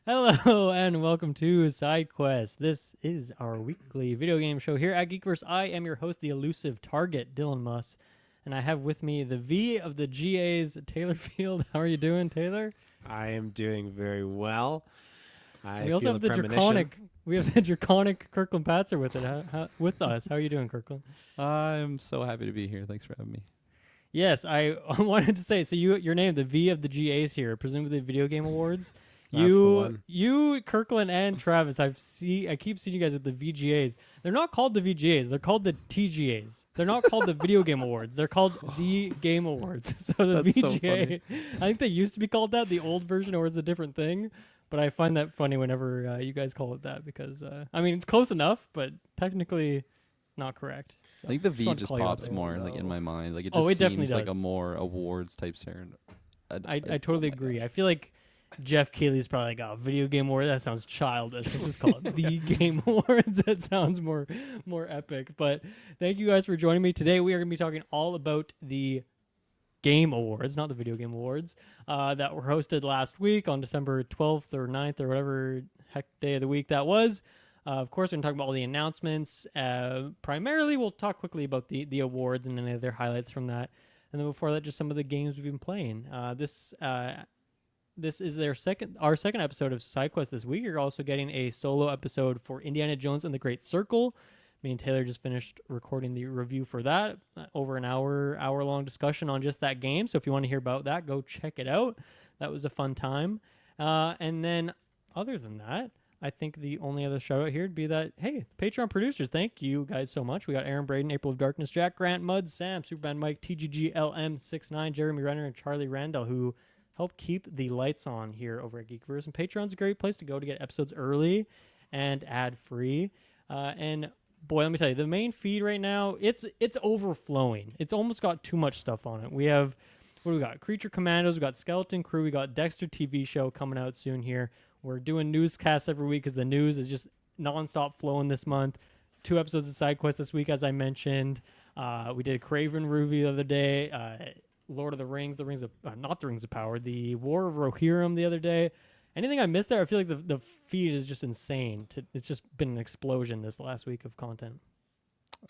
Hello and welcome to Sidequest. This is our weekly video game show here at Geekverse. I am your host, the elusive target, Dylan Muss, and I have with me the V of the GAs, Taylor Field. How are you doing, Taylor? I am doing very well. We also have the draconic. We have the draconic Kirklin Patzer with with us. How are you doing, Kirklin? I'm so happy to be here. Thanks for having me. Yes, I wanted to say. So your name, the V of the GAs here, presumably Video Game Awards. That's the one. You, Kirkland, and Travis. I keep seeing you guys with the VGAs. They're not called the VGAs. They're called the TGAs. They're not called the Video Game Awards. They're called the Game Awards. So the That's so VGA. I think they used to be called that. The old version, or it's a different thing. But I find that funny whenever you guys call it that because I mean it's close enough, but technically not correct. So, I think the just V wanted to just call you out pops there. more like in my mind. Like it Oh, just it definitely seems like a does. more awards type certain. I totally agree. I feel like Jeff Keighley's probably like, video game award. That sounds childish. Let's just call it the Game Awards. That sounds more epic. But thank you guys for joining me today. We are going to be talking all about the Game Awards, not the Video Game Awards, that were hosted last week on December 12th or 9th or whatever heck day of the week that was. Of course, we're going to talk about all the announcements. Primarily, we'll talk quickly about the awards and any of their highlights from that. And then before that, just some of the games we've been playing. This is our second episode of SideQuest this week. You're also getting a solo episode for Indiana Jones and the Great Circle. Me and Taylor just finished recording the review for that. Over an hour-long discussion on just that game. So if you want to hear about that, go check it out. That was a fun time. And then other than that, I think the only other shout out here would be that, hey, Patreon producers, thank you guys so much. We got Aaron Braden, April of Darkness, Jack Grant, Mud, Sam, Superman Mike, TGGLM69, Jeremy Renner, and Charlie Randall, who help keep the lights on here over at Geekverse. And Patreon's a great place to go to get episodes early and ad-free. And boy, let me tell you, the main feed right now, it's overflowing. It's almost got too much stuff on it. We have, what do we got? Creature Commandos, we got Skeleton Crew, we got Dexter TV show coming out soon here. We're doing newscasts every week because the news is just nonstop flowing this month. 2 episodes of SideQuest this week, as I mentioned. We did a Craven review the other day. Lord of the Rings, not the Rings of Power, the War of Rohirrim the other day. Anything I missed there? I feel like the feed is just insane. It's just been an explosion this last week of content.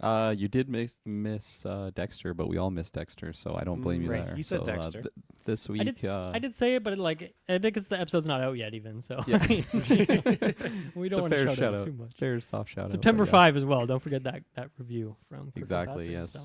You did miss Dexter, but we all missed Dexter, so I don't blame you Right. there. He said So, Dexter. This week. I did say it, but I think it's the episode's not out yet even. So Yeah. I mean, we It's don't a want to fair shout shout out out. too much. Fair soft shout out. September but 5 as well. Don't forget that review from Kirkland Exactly. Patzer, Yes. so.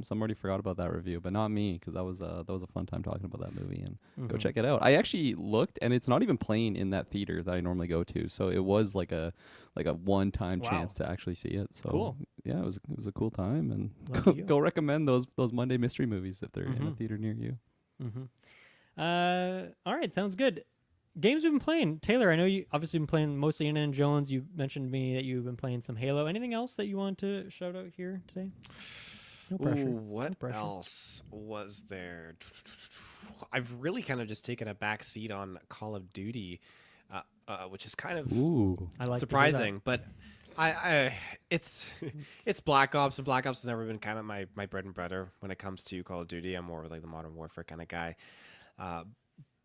Some already forgot about that review, but not me, because that was a fun time talking about that movie. And go Mhm. check it out. I actually looked, and it's not even playing in that theater that I normally go to. So it was like a one-time Wow. chance to actually see it. So Cool. yeah, it was a cool time, and Lucky you. go recommend those Monday mystery movies if they're in a Mhm. theater near you. Mm-hmm. All right, sounds good. Games we've been playing. Taylor, I know you obviously been playing mostly Indiana Jones. You mentioned to me that you've been playing some Halo. Anything else that you want to shout out here today? No pressure. Ooh, what pressure. else was there? I've really kind of just taken a back seat on Call of Duty, which is kind of Ooh. I like surprising, but it's Black Ops, and Black Ops has never been kind of my bread and butter when it comes to Call of Duty. I'm more like the Modern Warfare kind of guy.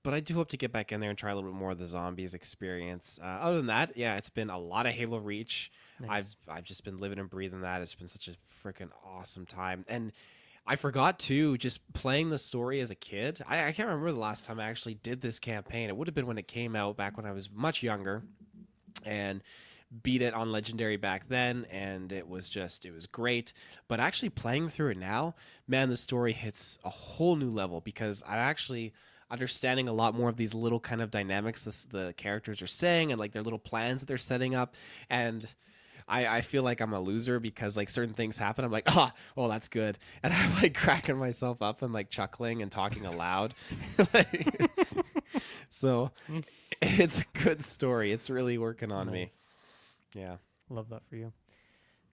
But I do hope to get back in there and try a little bit more of the zombies experience. Other than that, yeah, it's been a lot of Halo Reach. Nice. I've just been living and breathing that. It's been such a freaking awesome time. And I forgot too, just playing the story as a kid. I can't remember the last time I actually did this campaign. It would have been when it came out back when I was much younger, and beat it on Legendary back then, and it was great. But actually playing through it now, man, the story hits a whole new level because I actually understanding a lot more of these little kind of dynamics the characters are saying and like their little plans that they're setting up. And I feel like I'm a loser because like certain things happen. I'm like, oh, that's good. And I'm like cracking myself up and like chuckling and talking aloud. So it's a good story. It's really working on me. Nice. Yeah. Love that for you.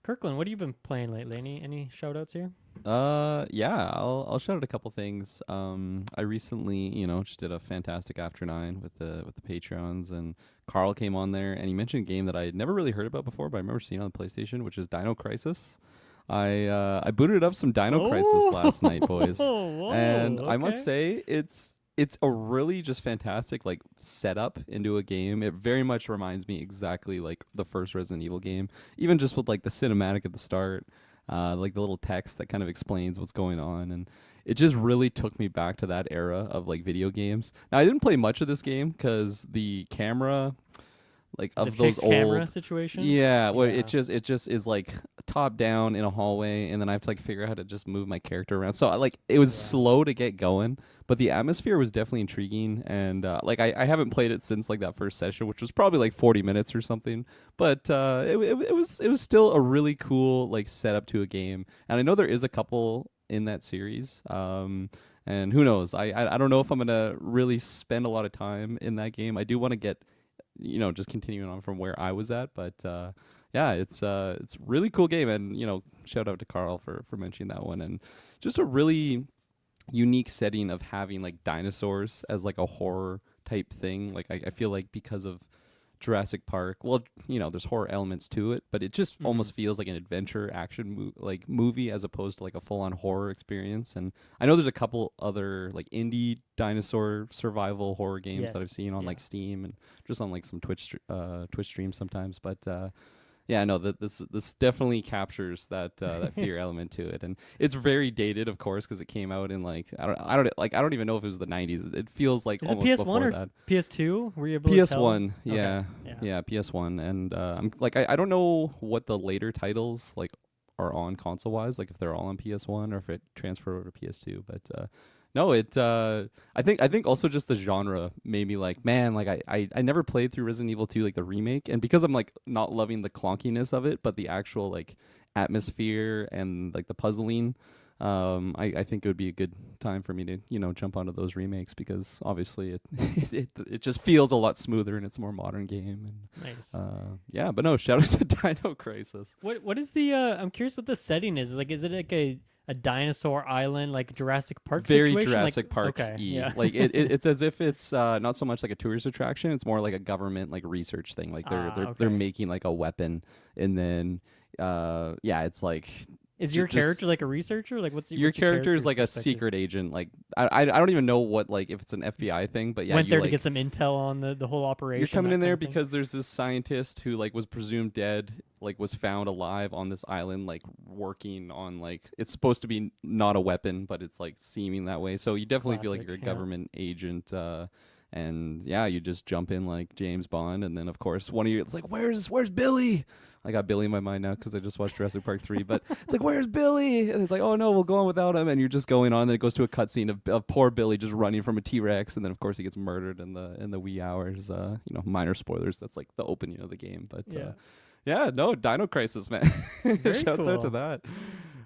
Kirkland, what have you been playing lately? Any shout outs here? Yeah, I'll shout out a couple things. I recently, just did a fantastic After 9 with the Patreons, and Carl came on there, and he mentioned a game that I had never really heard about before, but I remember seeing on the PlayStation, which is Dino Crisis. I booted up some Dino Crisis last night, boys, Whoa, and I must okay. say it's it's a really just fantastic like setup into a game. It very much reminds me exactly like the first Resident Evil game, even just with like the cinematic at the start, like the little text that kind of explains what's going on, and it just really took me back to that era of like video games. Now I didn't play much of this game because the camera like Is it of those fixed camera old situation? yeah, well Yeah. it just is like top down in a hallway, and then I have to like figure out how to just move my character around. So like it was Yeah. slow to get going, but the atmosphere was definitely intriguing, and like I haven't played it since like that first session, which was probably like 40 minutes or something, but it was still a really cool like setup to a game. And I know there is a couple in that series, and who knows, I don't know if I'm gonna really spend a lot of time in that game. I do want to get, just continuing on from where I was at. But yeah, it's really cool game, and shout out to Carl for mentioning that one, and just a really unique setting of having like dinosaurs as like a horror type thing. Like I feel like because of Jurassic Park, well, there's horror elements to it, but it just almost feels like an adventure action movie as opposed to like a full on horror experience. And I know there's a couple other like indie dinosaur survival horror games that I've Yes, seen on yeah. like Steam and just on like some Twitch streams sometimes, but yeah, no, this definitely captures that fear element to it, and it's very dated, of course, because it came out in like I don't even know if it was the 90s. It feels like Is it almost PS1 before or that. PS2? Were you able to tell? PS1, yeah, Okay. Yeah. yeah, PS1, and I'm like I don't know what the later titles like are on console wise, like if they're all on PS1 or if it transferred over to PS2, but no, I think also just the genre made me like, man, like I never played through Resident Evil 2 like the remake, and because I'm like not loving the clunkiness of it, but the actual like atmosphere and like the puzzling, I think it would be a good time for me to jump onto those remakes, because obviously it just feels a lot smoother and it's a more modern game, and Nice. yeah, but no, shout out to Dino Crisis. What is the I'm curious what the setting is. Like, is it like a dinosaur island, like Jurassic Park Very situation? Jurassic Like, Park okay, yeah. like it's as if it's not so much like a tourist attraction, it's more like a government like research thing, like they're Okay. making like a weapon, and then yeah, it's like Is your just character like a researcher? Like, what's your what's character is character's like a perspective? secret agent, like I don't even know what, like if it's an FBI thing, but yeah, Went you there to like get some intel on the whole operation. you're coming that in kind there of thing? because there's this scientist who like was presumed dead, like was found alive on this island, like working on like it's supposed to be not a weapon, but it's like seeming that way. So you definitely feel like Classic, you're a yeah. government agent, and yeah, you just jump in like James Bond, and then of course one of you, it's like where's Billy? I got Billy in my mind now because I just watched Jurassic Park 3, but it's like, where's Billy? And it's like, oh no, we'll go on without him. And you're just going on. Then it goes to a cutscene of poor Billy just running from a T-Rex. And then, of course, he gets murdered in the wee hours. Minor spoilers. That's like the opening of the game. But Yeah. yeah, no, Dino Crisis, man. Very Shouts out to cool. that.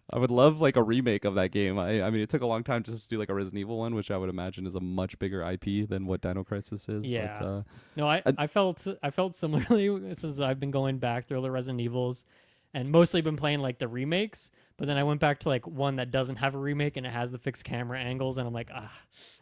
I would love like a remake of that game. I mean, it took a long time just to do like a Resident Evil one, which I would imagine is a much bigger IP than what Dino Crisis is. Yeah. But, No, I felt similarly since I've been going back through all the Resident Evils, and mostly been playing like the remakes. But then I went back to like one that doesn't have a remake and it has the fixed camera angles, and I'm like,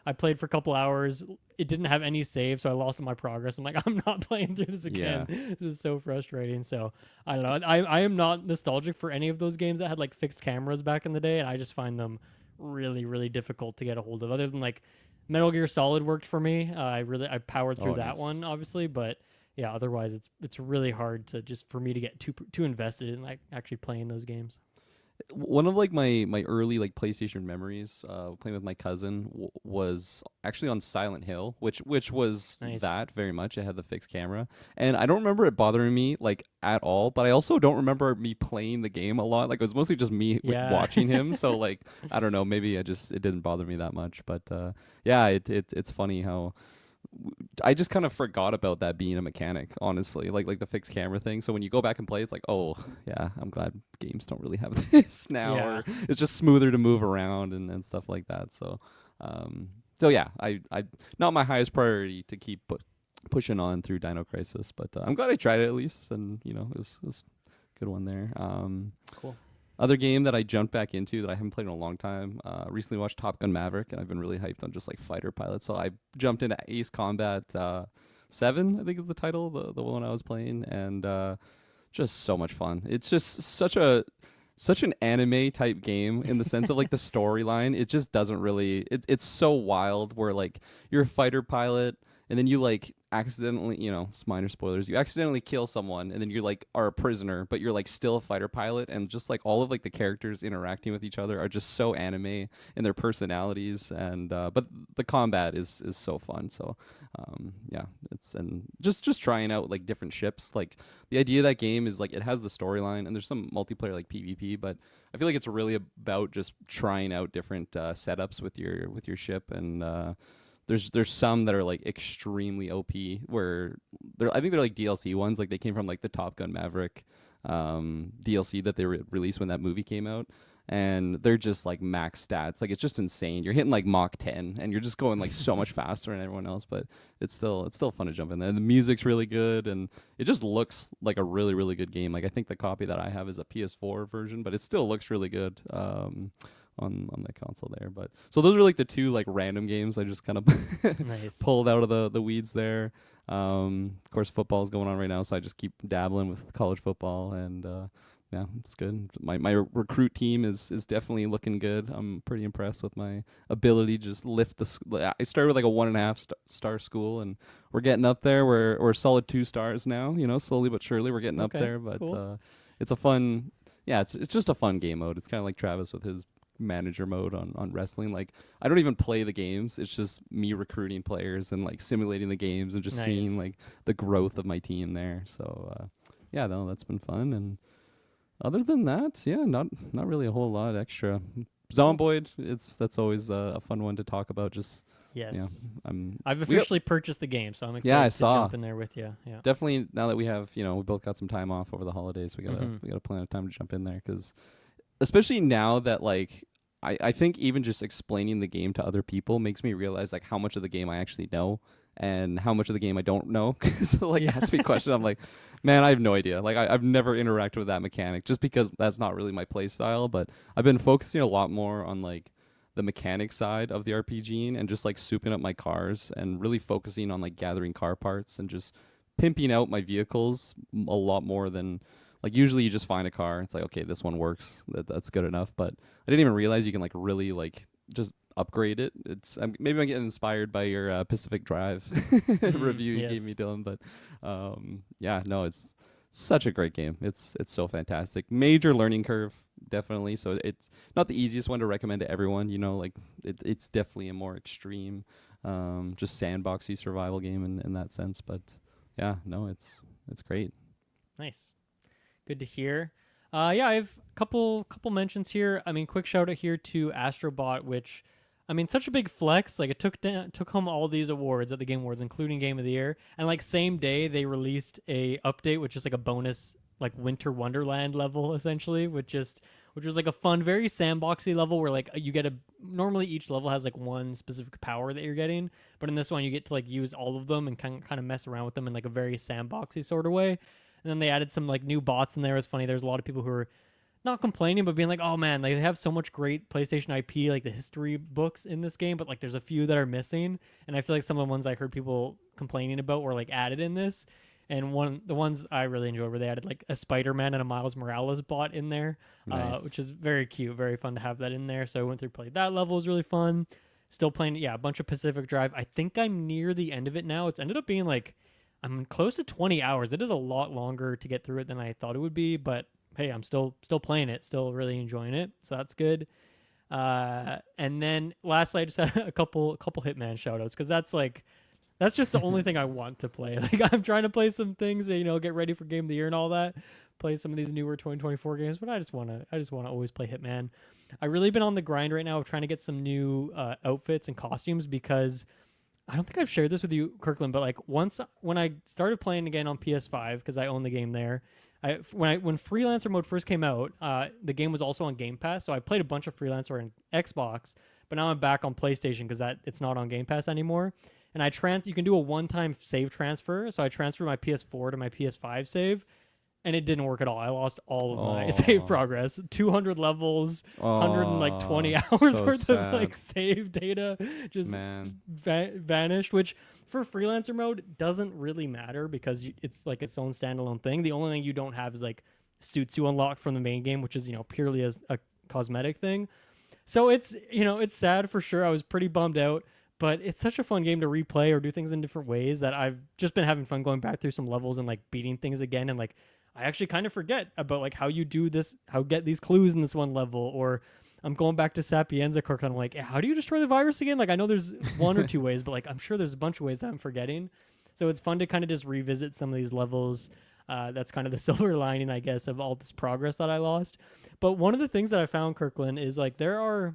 I played for a couple hours. It didn't have any save, so I lost all my progress. I'm like, I'm not playing through this again. It was so frustrating. So I don't know. I am not nostalgic for any of those games that had like fixed cameras back in the day, and I just find them really, really difficult to get a hold of. Other than like Metal Gear Solid worked for me. I powered through that nice. one, obviously, but yeah, otherwise it's really hard to just for me to get too invested in like actually playing those games. one of like my early like PlayStation memories playing with my cousin was actually on Silent Hill, which was Nice. that very much. It had the fixed camera, and I don't remember it bothering me like at all, but I also don't remember me playing the game a lot. Like it was mostly just me Yeah. watching him, so like I don't know, maybe it didn't bother me that much. But yeah, it's funny how I just kind of forgot about that being a mechanic, honestly, like the fixed camera thing. So when you go back and play, it's like, oh yeah, I'm glad games don't really have this now, Yeah. or it's just smoother to move around and stuff like that. So, so yeah, I not my highest priority to keep pushing on through Dino Crisis, but I'm glad I tried it at least, and it was a good one there. Cool. Other game that I jumped back into that I haven't played in a long time. Recently watched Top Gun Maverick, and I've been really hyped on just like fighter pilots. So I jumped into Ace Combat 7, I think is the title, the one I was playing, and just so much fun. It's just such a such an anime type game in the sense of like the storyline. It just doesn't really. It's so wild where like you're a fighter pilot and then you like accidentally, it's minor spoilers. You accidentally kill someone and then you like are a prisoner, but you're like still a fighter pilot, and just like all of like the characters interacting with each other are just so anime in their personalities, and but the combat is so fun. So yeah, it's and just trying out like different ships. Like the idea of that game is like it has the storyline and there's some multiplayer like PvP, but I feel like it's really about just trying out different setups with your ship, and there's some that are like extremely OP where I think they're like DLC ones, like they came from like the Top Gun Maverick DLC that they released when that movie came out, and they're just like max stats. Like it's just insane. You're hitting like Mach 10 and you're just going like so much faster than everyone else, but it's still fun to jump in there. The music's really good and it just looks like a really, really good game. Like I think the copy that I have is a PS4 version, but it still looks really good. On the console there. But so those are like the two like random games I just kind of Nice. pulled out of the weeds there. Of course football is going on right now, so I just keep dabbling with college football, and yeah, it's good. My recruit team is definitely looking good. I'm pretty impressed with my ability to just lift I started with like a 1.5 star school, and we're getting up there. We're a solid 2 stars now, slowly but surely we're getting up there, but cool. it's a fun, yeah, it's just a fun game mode. It's kind of like Travis with his manager mode on wrestling. Like I don't even play the games, it's just me recruiting players and like simulating the games and just seeing like the growth of my team there. So yeah, no, that's been fun. And other than that, yeah, not really a whole lot extra. Zomboid, that's always a fun one to talk about. Just Yes. yeah, I've officially purchased the game, so I'm excited I to saw. jump in there with you. Yeah. Definitely now that we have, we both got some time off over the holidays, we gotta plan a time to jump in there, because especially now that like I think even just explaining the game to other people makes me realize like how much of the game I actually know and how much of the game I don't know. Because like ask me a question, I'm like, man, I have no idea. Like I've never interacted with that mechanic, just because that's not really my play style. But I've been focusing a lot more on like the mechanic side of the RPGing and just like souping up my cars and really focusing on like gathering car parts and just pimping out my vehicles a lot more than like usually you just find a car. It's like, okay, this one works. That's good enough. But I didn't even realize you can like really like just upgrade it. It's maybe I'm getting inspired by your Pacific Drive review you gave me, Dylan. But yeah, no, it's such a great game. It's so fantastic. Major learning curve, definitely. So it's not the easiest one to recommend to everyone. Like it's definitely a more extreme, just sandboxy survival game in that sense. But yeah, no, it's great. Nice. Good to hear. Yeah, I have a couple mentions here. I mean, quick shout out here to Astrobot, which, I mean, such a big flex. Like, it took home all these awards at the Game Awards, including Game of the Year. And like same day, they released a update, which is like a bonus, like Winter Wonderland level essentially, which was like a fun, very sandboxy level where like you get normally each level has like one specific power that you're getting, but in this one you get to like use all of them and kind of mess around with them in like a very sandboxy sort of way. And then they added some like new bots in there. It's funny. There's a lot of people who are not complaining, but being like, oh man, like, they have so much great PlayStation IP, like the history books in this game, but like there's a few that are missing. And I feel like some of the ones I heard people complaining about were like added in this. And the ones I really enjoyed were they added like a Spider-Man and a Miles Morales bot in there, Nice. which is very cute, very fun to have that in there. So I went through, played that level, was really fun. Still playing, yeah, a bunch of Pacific Drive. I think I'm near the end of it now. It's ended up being like, I'm close to 20 hours. It is a lot longer to get through it than I thought it would be, but hey, I'm still playing it, still really enjoying it, so that's good. And then lastly, I just had a couple Hitman shoutouts, because that's just the only thing I want to play. Like, I'm trying to play some things, get ready for Game of the Year and all that, play some of these newer 2024 games, but I just want to always play Hitman. I've really been on the grind right now of trying to get some new outfits and costumes, because I don't think I've shared this with you, Kirklin, but like when I started playing again on PS5, because I own the game there, when Freelancer mode first came out, the game was also on Game Pass, so I played a bunch of Freelancer on Xbox, but now I'm back on PlayStation because it's not on Game Pass anymore. And you can do a one-time save transfer, so I transferred my PS4 to my PS5 save, and it didn't work at all. I lost all of my save progress. 200 levels, 120 hours so worth sad. of like save data just vanished, which for Freelancer mode doesn't really matter because it's like its own standalone thing. The only thing you don't have is like suits you unlock from the main game, which is purely as a cosmetic thing. So it's sad for sure. I was pretty bummed out, but it's such a fun game to replay or do things in different ways that I've just been having fun going back through some levels and like beating things again. And like, I actually kind of forget about like how you do this, how get these clues in this one level, or I'm going back to Sapienza, Kirklin. I'm like, how do you destroy the virus again? Like, I know there's one or two ways, but like, I'm sure there's a bunch of ways that I'm forgetting. So it's fun to kind of just revisit some of these levels. That's kind of the silver lining, I guess, of all this progress that I lost. But one of the things that I found, Kirklin, is like there are,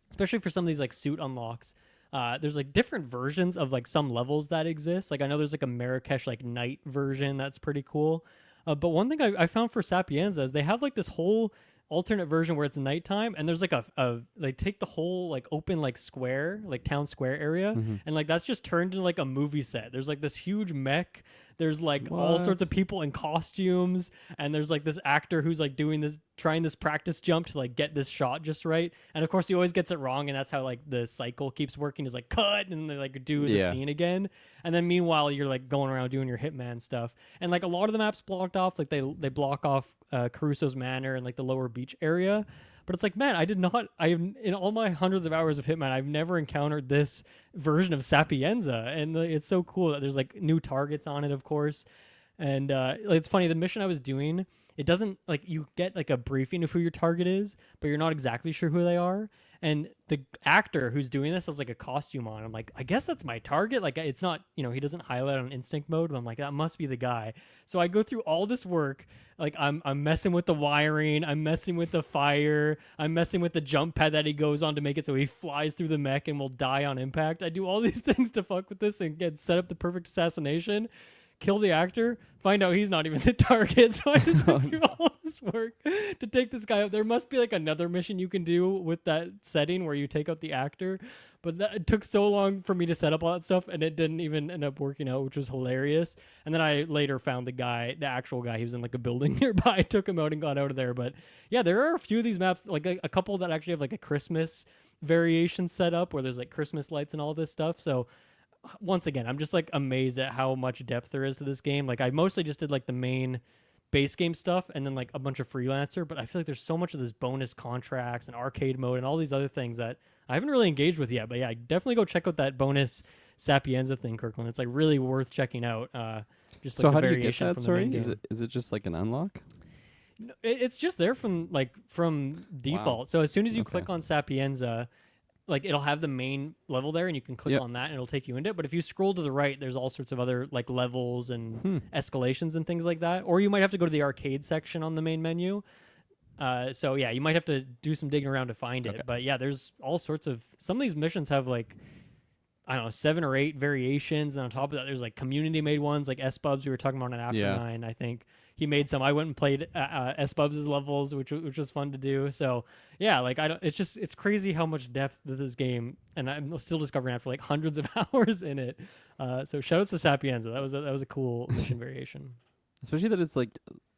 especially for some of these like suit unlocks, there's like different versions of like some levels that exist. Like I know there's like a Marrakesh like night version that's pretty cool. But one thing I found for Sapienza is they have like this whole alternate version where it's nighttime, and there's like they take the whole like open like square, like town square area, and like that's just turned into like a movie set. There's like this huge mech. There's like all sorts of people in costumes, and there's like this actor who's like trying this practice jump to like get this shot just right. And of course he always gets it wrong, and that's how like the cycle keeps working, is like cut and they like do the scene again. And then meanwhile you're like going around doing your Hitman stuff. And like a lot of the maps blocked off, like they block off Caruso's Manor and like the lower beach area. But it's like, man, in all my hundreds of hours of Hitman, I've never encountered this version of Sapienza. And it's so cool that there's like new targets on it, of course. And it's funny, the mission I was doing, it doesn't like, you get like a briefing of who your target is, but you're not exactly sure who they are. And the actor who's doing this has like a costume on. I'm like, I guess that's my target. Like it's not, he doesn't highlight on instinct mode, but I'm like, that must be the guy. So I go through all this work. Like I'm messing with the wiring. I'm messing with the fire. I'm messing with the jump pad that he goes on to make it so he flies through the mech and will die on impact. I do all these things to fuck with this and set up the perfect assassination. Kill the actor, find out he's not even the target. So I just went through all this work to take this guy out. There must be like another mission you can do with that setting where you take out the actor. But it took so long for me to set up all that stuff, and it didn't even end up working out, which was hilarious. And then I later found the actual guy. He was in like a building nearby. I took him out and got out of there. But yeah, there are a few of these maps, like a couple that actually have like a Christmas variation set up where there's like Christmas lights and all this stuff. So once again, I'm just like amazed at how much depth there is to this game. Like I mostly just did like the main base game stuff and then like a bunch of freelancer, but I feel like there's so much of this bonus contracts and arcade mode and all these other things that I haven't really engaged with yet. But yeah, definitely go check out that bonus Sapienza thing, Kirkland. It's like really worth checking out. Just like so the how do you get variation that? from Sorry, the main game. is it just like an unlock? No, it's just there from default. Wow. So as soon as you click on Sapienza, like it'll have the main level there and you can click on that and it'll take you into it. But if you scroll to the right, there's all sorts of other like levels and escalations and things like that. Or you might have to go to the arcade section on the main menu. So yeah, you might have to do some digging around to find it. But yeah, there's all sorts of, some of these missions have like, I don't know, 7 or 8 variations. And on top of that, there's like community made ones like S-Bubs we were talking about on After 9, I think. He made some. I went and played S-Bubs' levels, which was fun to do. So yeah, like it's crazy how much depth to this game, and I'm still discovering after like hundreds of hours in it. So shout out to Sapienza. That was a cool mission variation. Especially that it's like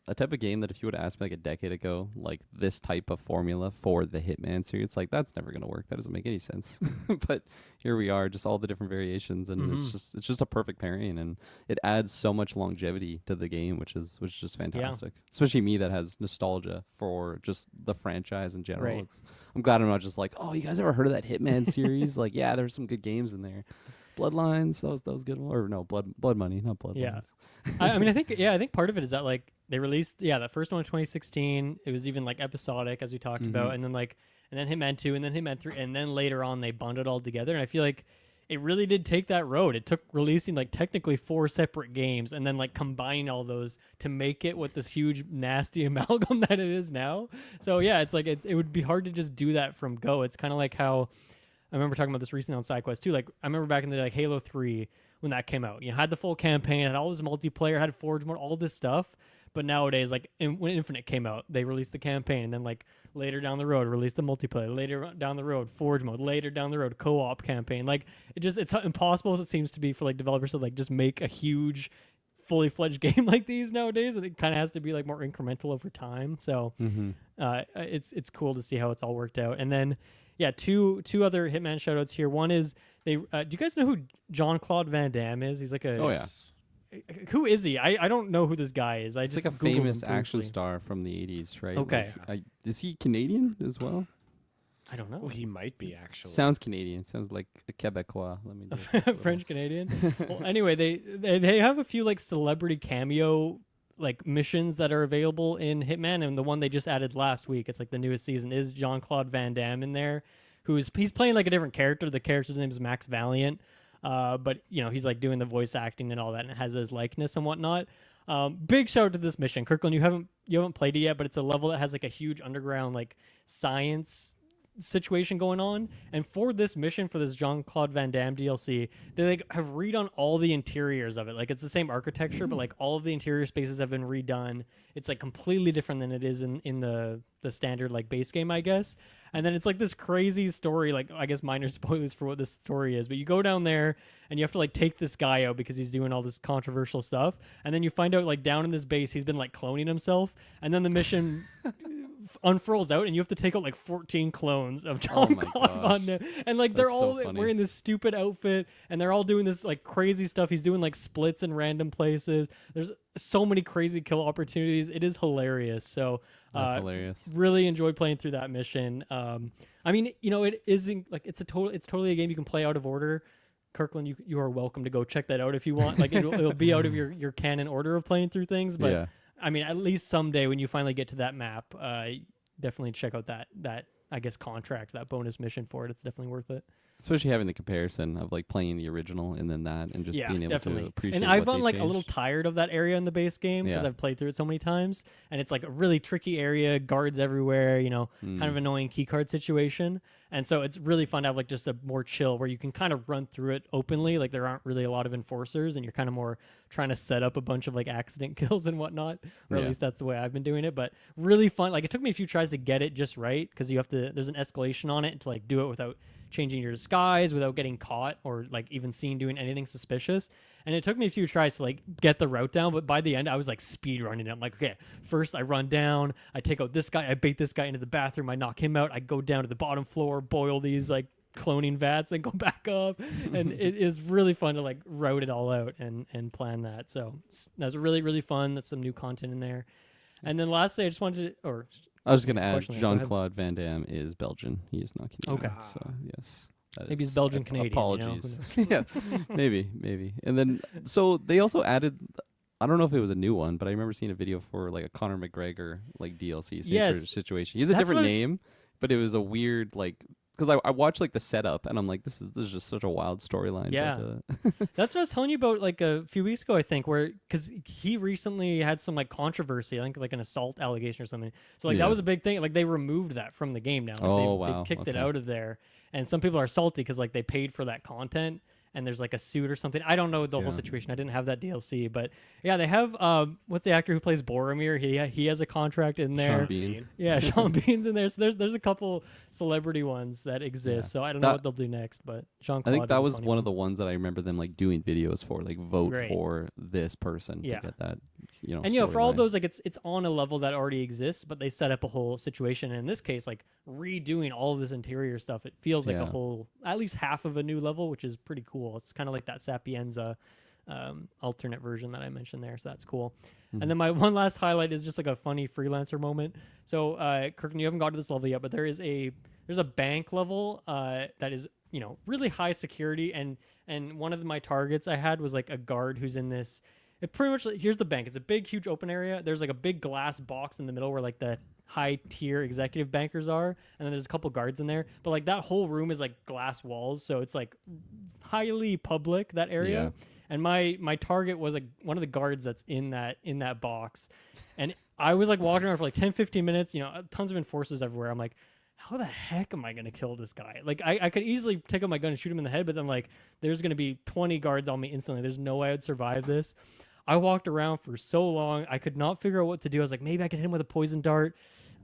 a type of game that if you would have asked me like a decade ago, like this type of formula for the Hitman series, it's like that's never gonna work. That doesn't make any sense. But here we are, just all the different variations, and it's just a perfect pairing, and it adds so much longevity to the game, which is just fantastic. Especially me that has nostalgia for just the franchise in general. Right. I'm glad I'm not just like, oh, you guys ever heard of that Hitman series? Like, yeah, there's some good games in there. Bloodlines, that was a good one. Or no, Blood Money, not Bloodlines. Yeah. I mean, I think part of it is that like they released that first one in 2016. It was even like episodic, as we talked about, and then Hitman 2, and then Hitman 3, and then later on they bundled it all together. And I feel like it really did take that road. It took releasing like technically 4 separate games and then like combining all those to make it what this huge nasty amalgam that it is now. So yeah, it's like it would be hard to just do that from go. It's kind of like how I remember talking about this recently on Sidequest too. Like I remember back in the day, like Halo 3 when that came out, had the full campaign, had all this multiplayer, had Forge mode, all this stuff. But nowadays, like when Infinite came out, they released the campaign, and then like later down the road, released the multiplayer. Later down the road, Forge mode. Later down the road, co-op campaign. Like it's impossible as it seems to be for like developers to like just make a huge, fully fledged game like these nowadays, and it kind of has to be like more incremental over time. So it's cool to see how it's all worked out. And then two other Hitman shoutouts here. One is do you guys know who Jean-Claude Van Damme is? He's like a who is he? I don't know who this guy is. It's just like a Googled him famous action briefly. star from the 80s, right? Okay. Is he Canadian as well? I don't know. Well, he might be actually. Sounds Canadian. Sounds like a Quebecois. Let me do French Canadian. Well, anyway, they have a few like celebrity cameo like missions that are available in Hitman, and the one they just added last week, it's like the newest season, is Jean-Claude Van Damme in there, he's playing like a different character. The character's name is Max Valiant, but he's like doing the voice acting and all that, and it has his likeness and whatnot. Big shout out to this mission, Kirklin. You haven't played it yet, but it's a level that has like a huge underground like science situation going on, and for this mission, for this Jean-Claude Van Damme DLC, they like have redone all the interiors of it. Like it's the same architecture, but like all of the interior spaces have been redone. It's like completely different than it is in the standard like base game, I guess. And then it's like this crazy story, like I guess minor spoilers for what this story is, but you go down there and you have to like take this guy out because he's doing all this controversial stuff, and then you find out like down in this base he's been like cloning himself, and then the mission unfurls out and you have to take out like 14 clones of Jean-Claude Van Damme, and like they're That's all so funny. wearing this stupid outfit and they're all doing this like crazy stuff. He's doing like splits in random places. There's so many crazy kill opportunities. It is hilarious. So That's hilarious. really enjoyed playing through that mission. I mean, it isn't like it's totally a game you can play out of order. Kirkland, you are welcome to go check that out if you want. Like it'll be out of your canon order of playing through things, but Yeah. I mean, at least someday when you finally get to that map, definitely check out that I guess contract, that bonus mission for it. It's definitely worth it. Especially having the comparison of like playing the original and then that, and just being able to appreciate. And I've what gotten they like a little changed. tired of that area in the base game because Yeah. I've played through it so many times, and it's like a really tricky area, guards everywhere, kind of annoying keycard situation. And so it's really fun to have like just a more chill where you can kind of run through it openly. Like there aren't really a lot of enforcers, and you're kind of more trying to set up a bunch of like accident kills and whatnot, or at Yeah. least that's the way I've been doing it. But really fun. Like it took me a few tries to get it just right because there's an escalation on it to like do it without changing your disguise, without getting caught or like even seen doing anything suspicious. And it took me a few tries to like get the route down, but by the end I was like speed running it. I'm like, okay, first I run down, I take out this guy, I bait this guy into the bathroom, I knock him out, I go down to the bottom floor, boil these like cloning vats, then go back up. And it is really fun to like route it all out and plan that. So that's really, really fun. That's some new content in there. And then lastly, I just wanted to, I was going to add Question, go ahead. Jean-Claude Van Damme is Belgian. He is not Canadian. Okay. So yes. that Maybe he's is- Belgian Canadian. Apologies. Yeah. Maybe. And then so they also added. I don't know if it was a new one, but I remember seeing a video for like a Conor McGregor like DLC same Yes. sort of situation. He has a That's different what I was- name, but it was a weird like because I watched like the setup and I'm like this is just such a wild storyline. Yeah. But, That's what I was telling you about like a few weeks ago, I think, where because he recently had some like controversy, I think like an assault allegation or something. So like Yeah. that was a big thing. Like they removed that from the game now. Like, Oh, they've wow. kicked it Okay. out of there, and some people are salty because like they paid for that content. And there's like a suit or something. I don't know the whole Yeah. situation. I didn't have that DLC, but yeah, they have what's the actor who plays Boromir? He has a contract in there. Sean Bean. Yeah, Sean Bean's in there. So there's a couple celebrity ones that exist. Yeah. So I don't know That- what they'll do next, but Jean. I think that was one of the ones that I remember them like doing videos for, like vote Right. for this person Yeah. to get that, And for all storyline. those, like it's on a level that already exists, but they set up a whole situation. And in this case, like redoing all of this interior stuff, it feels like a Yeah. whole, at least half of a new level, which is pretty cool. It's kind of like that Sapienza alternate version that I mentioned there, so that's cool. And then my one last highlight is just like a funny freelancer moment. So Kirk, you haven't got to this level yet, but there's a bank level that is really high security, and one of my targets I had was like a guard who's in this. It pretty much, here's the bank. It's a big, huge open area. There's like a big glass box in the middle where like the high tier executive bankers are, and then there's a couple guards in there. But like that whole room is like glass walls, so it's like highly public, that area. Yeah. And my target was like one of the guards that's in that box, and I was like walking around for like 10-15 minutes. Tons of enforcers everywhere. I'm like, how the heck am I going to kill this guy? Like, I could easily take out my gun and shoot him in the head, but then, like, there's going to be 20 guards on me instantly. There's no way I'd survive this. I walked around for so long. I could not figure out what to do. I was like, maybe I could hit him with a poison dart.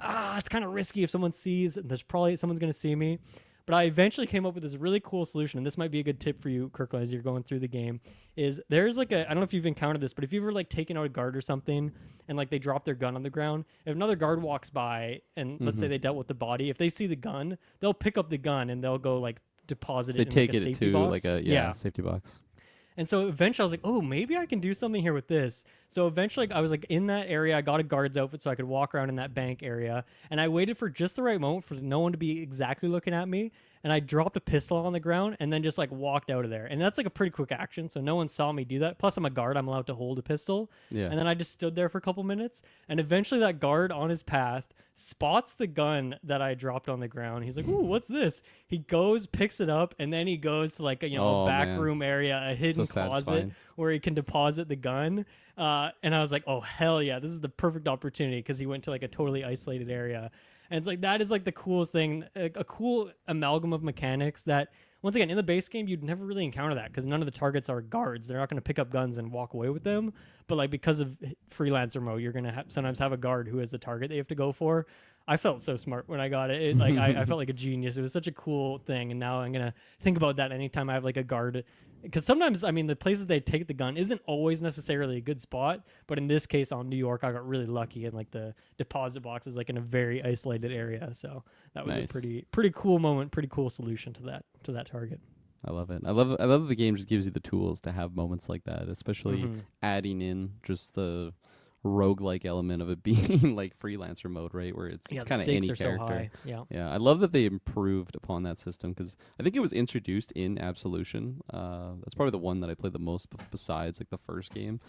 It's kind of risky if someone sees. There's probably someone's going to see me. But I eventually came up with this really cool solution, and this might be a good tip for you, Kirkland, as you're going through the game, is there's like I don't know if you've encountered this, but if you've ever like taken out a guard or something and like they drop their gun on the ground, if another guard walks by and let's say they dealt with the body, if they see the gun, they'll pick up the gun and they'll go like deposit They it in take like a it safety to box. like a safety box. And so eventually I was like, oh, maybe I can do something here with this. So eventually I was like in that area. I got a guard's outfit so I could walk around in that bank area. And I waited for just the right moment for no one to be exactly looking at me. And I dropped a pistol on the ground and then just like walked out of there. And that's like a pretty quick action. So no one saw me do that. Plus I'm a guard. I'm allowed to hold a pistol. Yeah. And then I just stood there for a couple minutes. And eventually that guard on his path spots the gun that I dropped on the ground. He's like, ooh, what's this? He goes, picks it up, and then he goes to like a back room area, a hidden closet satisfying. where he can deposit the gun. And I was like, oh, hell yeah, this is the perfect opportunity because he went to like a totally isolated area. And it's like, that is like the coolest thing, a cool amalgam of mechanics that, once again, in the base game, you'd never really encounter that because none of the targets are guards. They're not going to pick up guns and walk away with them. But like because of freelancer mode, you're going to sometimes have a guard who is the target that you have to go for. I felt so smart when I got it. Like I felt like a genius. It was such a cool thing. And now I'm going to think about that anytime I have like a guard. Because sometimes, I mean, the places they take the gun isn't always necessarily a good spot. But in this case, on New York, I got really lucky. And like the deposit box is like in a very isolated area. So that was Nice. a pretty cool moment, pretty cool solution to that target. I love it. I love the game just gives you the tools to have moments like that, especially Mhm. adding in just the roguelike element of it being like freelancer mode, right? Where it's Yeah, the kind of stakes any are so character. high. Yeah. Yeah, I love that they improved upon that system because I think it was introduced in Absolution. That's probably the one that I played the most besides like the first game,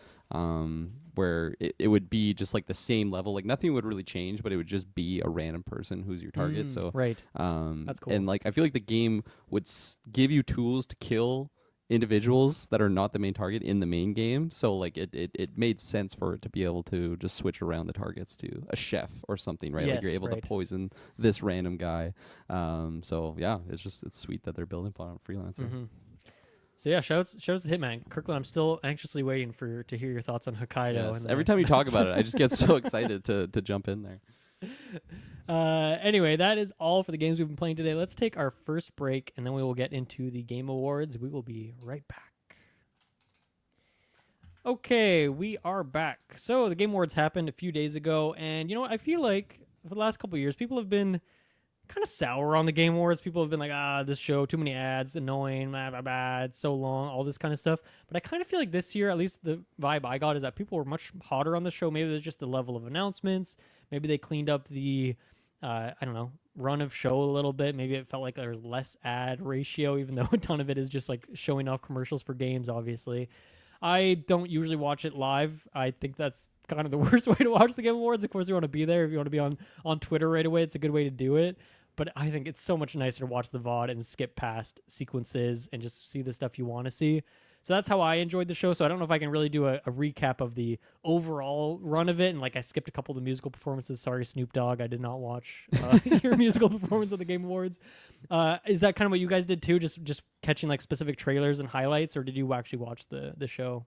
where it would be just like the same level, like nothing would really change, but it would just be a random person who's your target. So Right. that's cool. And like I feel like the game would give you tools to kill individuals that are not the main target in the main game, so like it made sense for it to be able to just switch around the targets to a chef or something, right? Like you're Yes, able right. to poison this random guy. So yeah, it's sweet that they're building upon freelancer. Mm-hmm. So yeah, shouts to Hitman. Kirkland, I'm still anxiously waiting to hear your thoughts on Hokkaido. Yes. and the Every next time you talk match. about it, I just get so excited to jump in there. Anyway, that is all for the games we've been playing today. Let's take our first break, and then we will get into the Game Awards. We will be right back. Okay, we are back. So the Game Awards happened a few days ago, and you know what? I feel like for the last couple of years, people have been kind of sour on the Game Awards. People have been like, this show, too many ads, annoying, blah, blah, blah, it's so long, all this kind of stuff. But I kind of feel like this year, at least the vibe I got is that people were much hotter on the show. Maybe there's just the level of announcements. Maybe they cleaned up the, I don't know, run of show a little bit. Maybe it felt like there was less ad ratio, even though a ton of it is just like showing off commercials for games, obviously. I don't usually watch it live. I think that's kind of the worst way to watch the Game Awards. Of course, you want to be there. If you want to be on Twitter right away, it's a good way to do it. But I think it's so much nicer to watch the VOD and skip past sequences and just see the stuff you want to see. So that's how I enjoyed the show. So I don't know if I can really do a recap of the overall run of it. And like I skipped a couple of the musical performances. Sorry, Snoop Dogg. I did not watch your musical performance of the Game Awards. Is that kind of what you guys did too? Just catching like specific trailers and highlights, or did you actually watch the show?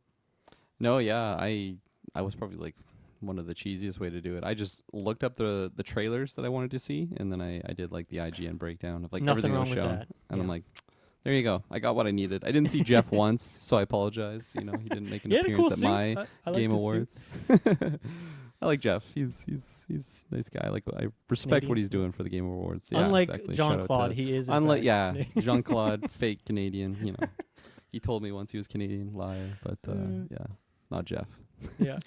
No, yeah, I was probably like one of the cheesiest way to do it. I just looked up the trailers that I wanted to see, and then I did like the IGN breakdown of like Nothing everything that wrong was with shown, that. and I'm Yeah. like, there you go. I got what I needed. I didn't see Jeff once, so I apologize. You know, he didn't make an He had a cool appearance at suit. my I liked Game his Awards. I like Jeff. He's a nice guy. Like I respect what Canadian. he's doing for the Game Awards. Yeah, Unlike exactly. Shout out Jean-Claude, to- he is in Unlike fact yeah, Canadian. Jean-Claude, fake Canadian. You know, he told me once he was Canadian, liar. But yeah, not Jeff. Yeah.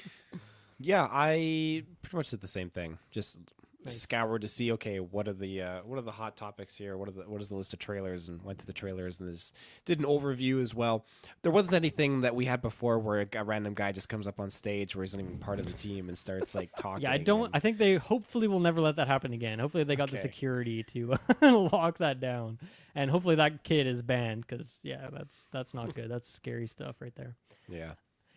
Yeah, I pretty much did the same thing. Just Nice. scoured to see, okay, what are the hot topics here? What is the list of trailers? And went through the trailers and did an overview as well. There wasn't anything that we had before where a random guy just comes up on stage where he's not even part of the team and starts like talking. Yeah, I think they hopefully will never let that happen again. Hopefully they got the Okay. security to lock that down, and hopefully that kid is banned because yeah, that's not good. That's scary stuff right there. Yeah.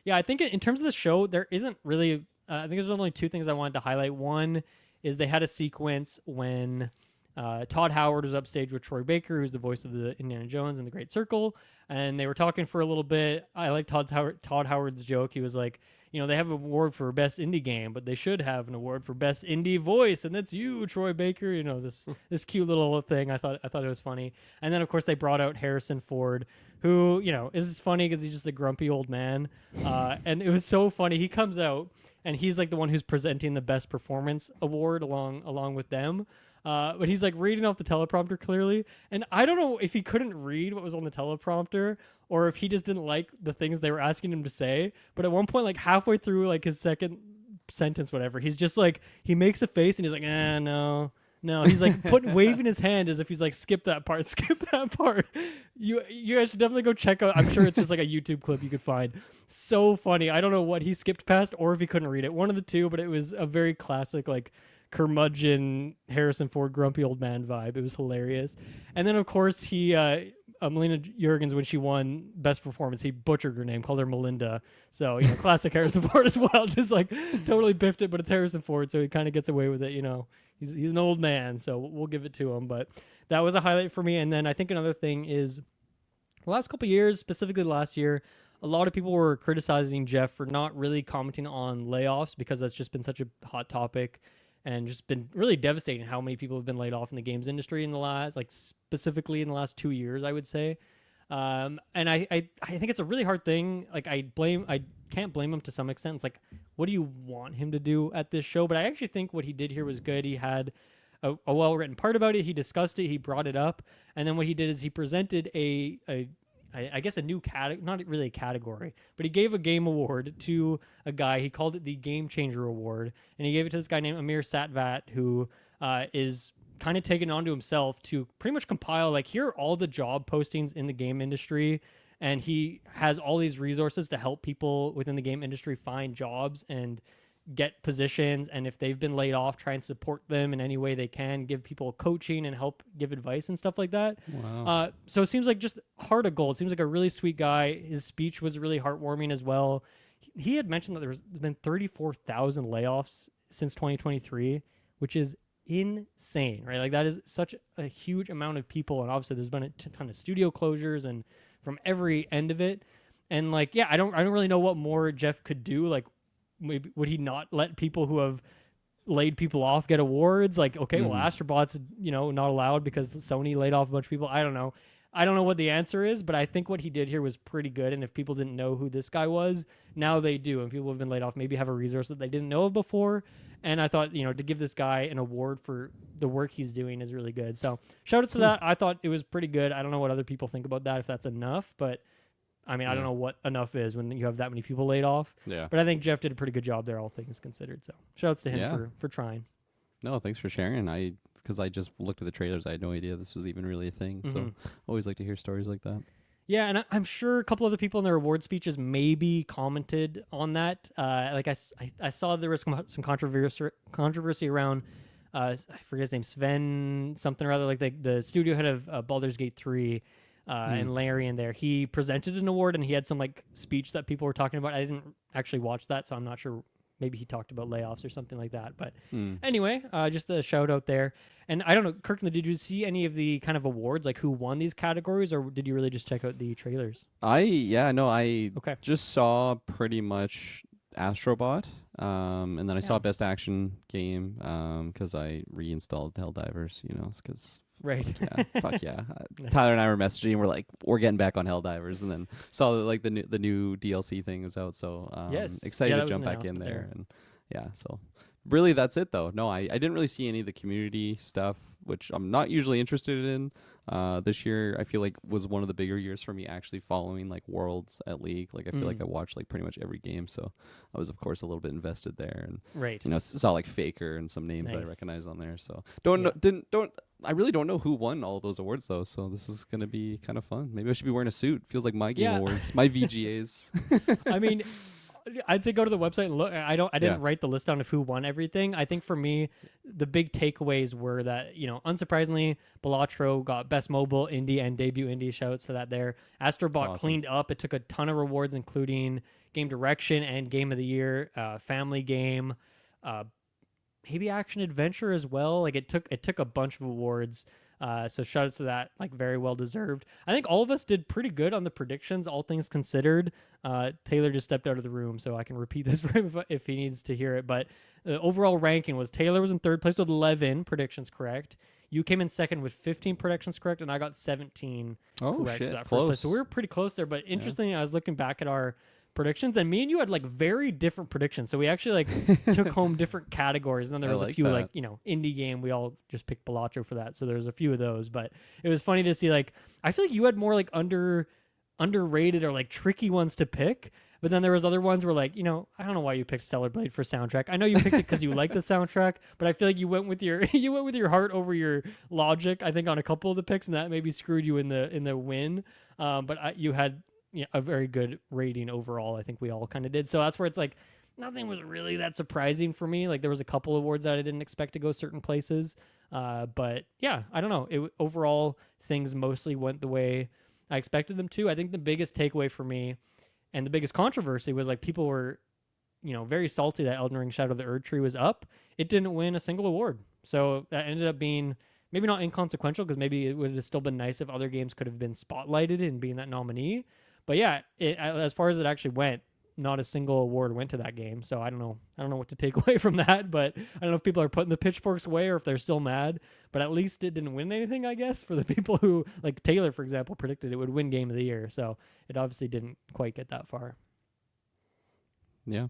Yeah, I think in terms of the show, there isn't really. I think there's only two things I wanted to highlight. One is they had a sequence when Todd Howard was upstage with Troy Baker, who's the voice of the Indiana Jones and the Great Circle, and they were talking for a little bit. I like Todd Howard's joke. He was like, you know, they have an award for best indie game, but they should have an award for best indie voice, and that's you, Troy Baker. You know, this cute little thing. I thought it was funny. And then of course they brought out Harrison Ford, who, you know, is funny because he's just a grumpy old man. And it was so funny. He comes out and he's like the one who's presenting the best performance award along with them. But he's like reading off the teleprompter clearly, and I don't know if he couldn't read what was on the teleprompter or if he just didn't like the things they were asking him to say. But at one point, like halfway through like his second sentence, whatever, he's just like, he makes a face and he's like, no, he's like waving his hand as if he's like, skip that part. You guys should definitely go check out. I'm sure it's just like a YouTube clip you could find. So funny. I don't know what he skipped past or if he couldn't read it. One of the two, but it was a very classic like curmudgeon Harrison Ford grumpy old man vibe. It was hilarious. And then of course he Melina Juergens, when she won Best Performance, he butchered her name, called her Melinda. So, classic Harrison Ford as well. Just like totally biffed it, but it's Harrison Ford, so he kind of gets away with it. He's an old man, so we'll give it to him. But that was a highlight for me. And then I think another thing is the last couple of years, specifically last year, a lot of people were criticizing Jeff for not really commenting on layoffs because that's just been such a hot topic. And just been really devastating how many people have been laid off in the games industry in the last, like specifically in the last 2 years, I would say. And I think it's a really hard thing. Like I can't blame him to some extent. It's like, what do you want him to do at this show? But I actually think what he did here was good. He had a well-written part about it. He discussed it. He brought it up. And then what he did is he presented I guess a new not really a category, but he gave a game award to a guy. He called it the Game Changer Award, and he gave it to this guy named Amir Satvat, who is kind of taken onto himself to pretty much compile, like, here are all the job postings in the game industry, and he has all these resources to help people within the game industry find jobs and get positions, and if they've been laid off, try and support them in any way they can, give people coaching and help give advice and stuff like that. Wow. So it seems like just heart of gold. Seems like a really sweet guy. His speech was really heartwarming as well. He had mentioned that there's been 34,000 layoffs since 2023, which is insane, right? Like that is such a huge amount of people, and obviously there's been a ton of studio closures and from every end of it. And like, yeah, I don't really know what more Jeff could do. Like, maybe would he not let people who have laid people off get awards? Like, okay, well, Astrobot's, not allowed because Sony laid off a bunch of people. I don't know what the answer is, but I think what he did here was pretty good. And if people didn't know who this guy was, now they do. And people who have been laid off maybe have a resource that they didn't know of before. And I thought, to give this guy an award for the work he's doing is really good. So shout out to that. I thought it was pretty good. I don't know what other people think about that, if that's enough, but I mean, I don't know what enough is when you have that many people laid off. Yeah. But I think Jeff did a pretty good job there, all things considered. So shout-outs to him for trying. No, thanks for sharing. Because I just looked at the trailers, I had no idea this was even really a thing. So always like to hear stories like that. Yeah, and I'm sure a couple other people in their award speeches maybe commented on that. Like I saw there was some controversy around, I forget his name, Sven something or other, like the studio head of Baldur's Gate 3. And Larry in there, he presented an award and he had some like speech that people were talking about. I didn't actually watch that, so I'm not sure. Maybe he talked about layoffs or something like that. But anyway, just a shout out there. And I don't know, Kirklin, did you see any of the kind of awards, like who won these categories, or did you really just check out the trailers? I just saw pretty much Astrobot, and then I saw Best Action Game because I reinstalled Helldivers, because right. Fuck yeah. Tyler and I were messaging. We're like, we're getting back on Helldivers, and then saw like the new DLC thing is out. So excited to jump back in there. And so really that's it though. No, I didn't really see any of the community stuff, which I'm not usually interested in. This year I feel like was one of the bigger years for me actually following like Worlds at League. Like I feel like I watched like pretty much every game, so I was of course a little bit invested there, and saw like Faker and some names that I recognize on there. So I really don't know who won all of those awards though, so this is gonna be kind of fun. Maybe I should be wearing a suit. Feels like my game awards, my VGAs. I mean, I'd say go to the website and look. I didn't write the list down of who won everything. I think for me, the big takeaways were that, unsurprisingly, Balatro got Best Mobile Indie and Debut Indie. Shouts to that there. Astrobot cleaned up. It took a ton of rewards, including Game Direction and Game of the Year, Family Game, maybe Action Adventure as well. Like it took a bunch of awards. So shout out to that, like very well deserved. I think all of us did pretty good on the predictions, all things considered. Taylor just stepped out of the room, so I can repeat this for him if he needs to hear it. But the overall ranking was Taylor was in third place with 11 predictions correct. You came in second with 15 predictions correct, and I got 17 correct for that first place. So we were pretty close there. But interestingly, I was looking back at our predictions, and me and you had like very different predictions. So we actually like took home different categories, and then there was a few like indie game. We all just picked Balatro for that. So there's a few of those, but it was funny to see like I feel like you had more like underrated or like tricky ones to pick. But then there was other ones where like, I don't know why you picked Stellar Blade for soundtrack. I know you picked it because you like the soundtrack, but I feel like you went with your heart over your logic. I think on a couple of the picks, and that maybe screwed you in the win. But you had a very good rating overall. I think we all kind of did. So that's where it's like nothing was really that surprising for me. Like there was a couple of awards that I didn't expect to go certain places. But yeah, I don't know. Overall, things mostly went the way I expected them to. I think the biggest takeaway for me and the biggest controversy was like people were, very salty that Elden Ring Shadow of the Erdtree was up. It didn't win a single award. So that ended up being maybe not inconsequential because maybe it would have still been nice if other games could have been spotlighted in being that nominee. But yeah, as far as it actually went, not a single award went to that game. So I don't know what to take away from that, but I don't know if people are putting the pitchforks away or if they're still mad, but at least it didn't win anything, I guess, for the people who, like Taylor, for example, predicted it would win Game of the Year. So it obviously didn't quite get that far. Yeah.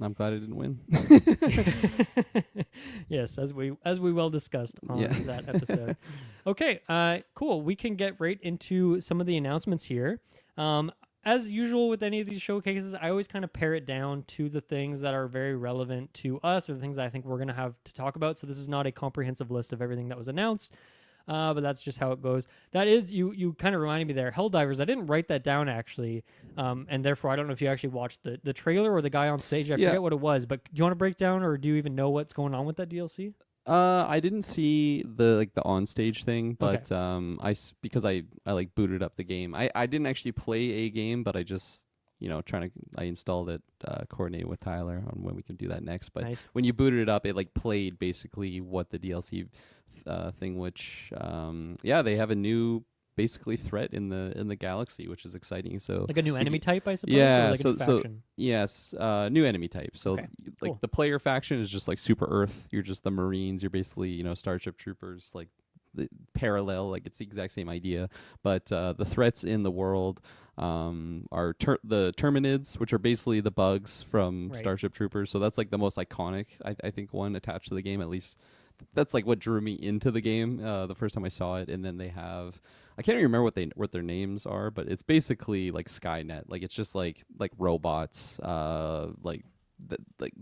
I'm glad it didn't win. Yes, as we well discussed on that episode. Okay, cool. We can get right into some of the announcements here. As usual with any of these showcases, I always kind of pare it down to the things that are very relevant to us or the things that I think we're going to have to talk about. So this is not a comprehensive list of everything that was announced, but that's just how it goes. That is, you kind of reminded me there, Helldivers. I didn't write that down, actually, and therefore I don't know if you actually watched the trailer or the guy on stage. I forget what it was, but do you want to break down or do you even know what's going on with that DLC? I didn't see the onstage thing, but because I like booted up the game. I didn't actually play a game, but I just I installed it, coordinated with Tyler on when we can do that next. But when you booted it up, it like played basically what the DLC thing, which they have a new basically threat in the galaxy, which is exciting. So like a new enemy type, I suppose. Yeah. Or like a new faction? Yes, new enemy type. So cool. The player faction is just like Super Earth. You're just the Marines. You're basically Starship Troopers, like the parallel. Like it's the exact same idea. But the threats in the world are the Terminids, which are basically the bugs from Starship Troopers. So that's like the most iconic, I think, one attached to the game. At least that's like what drew me into the game the first time I saw it. And then they have, I can't even remember what their names are, but it's basically like Skynet. Like it's just like robots, like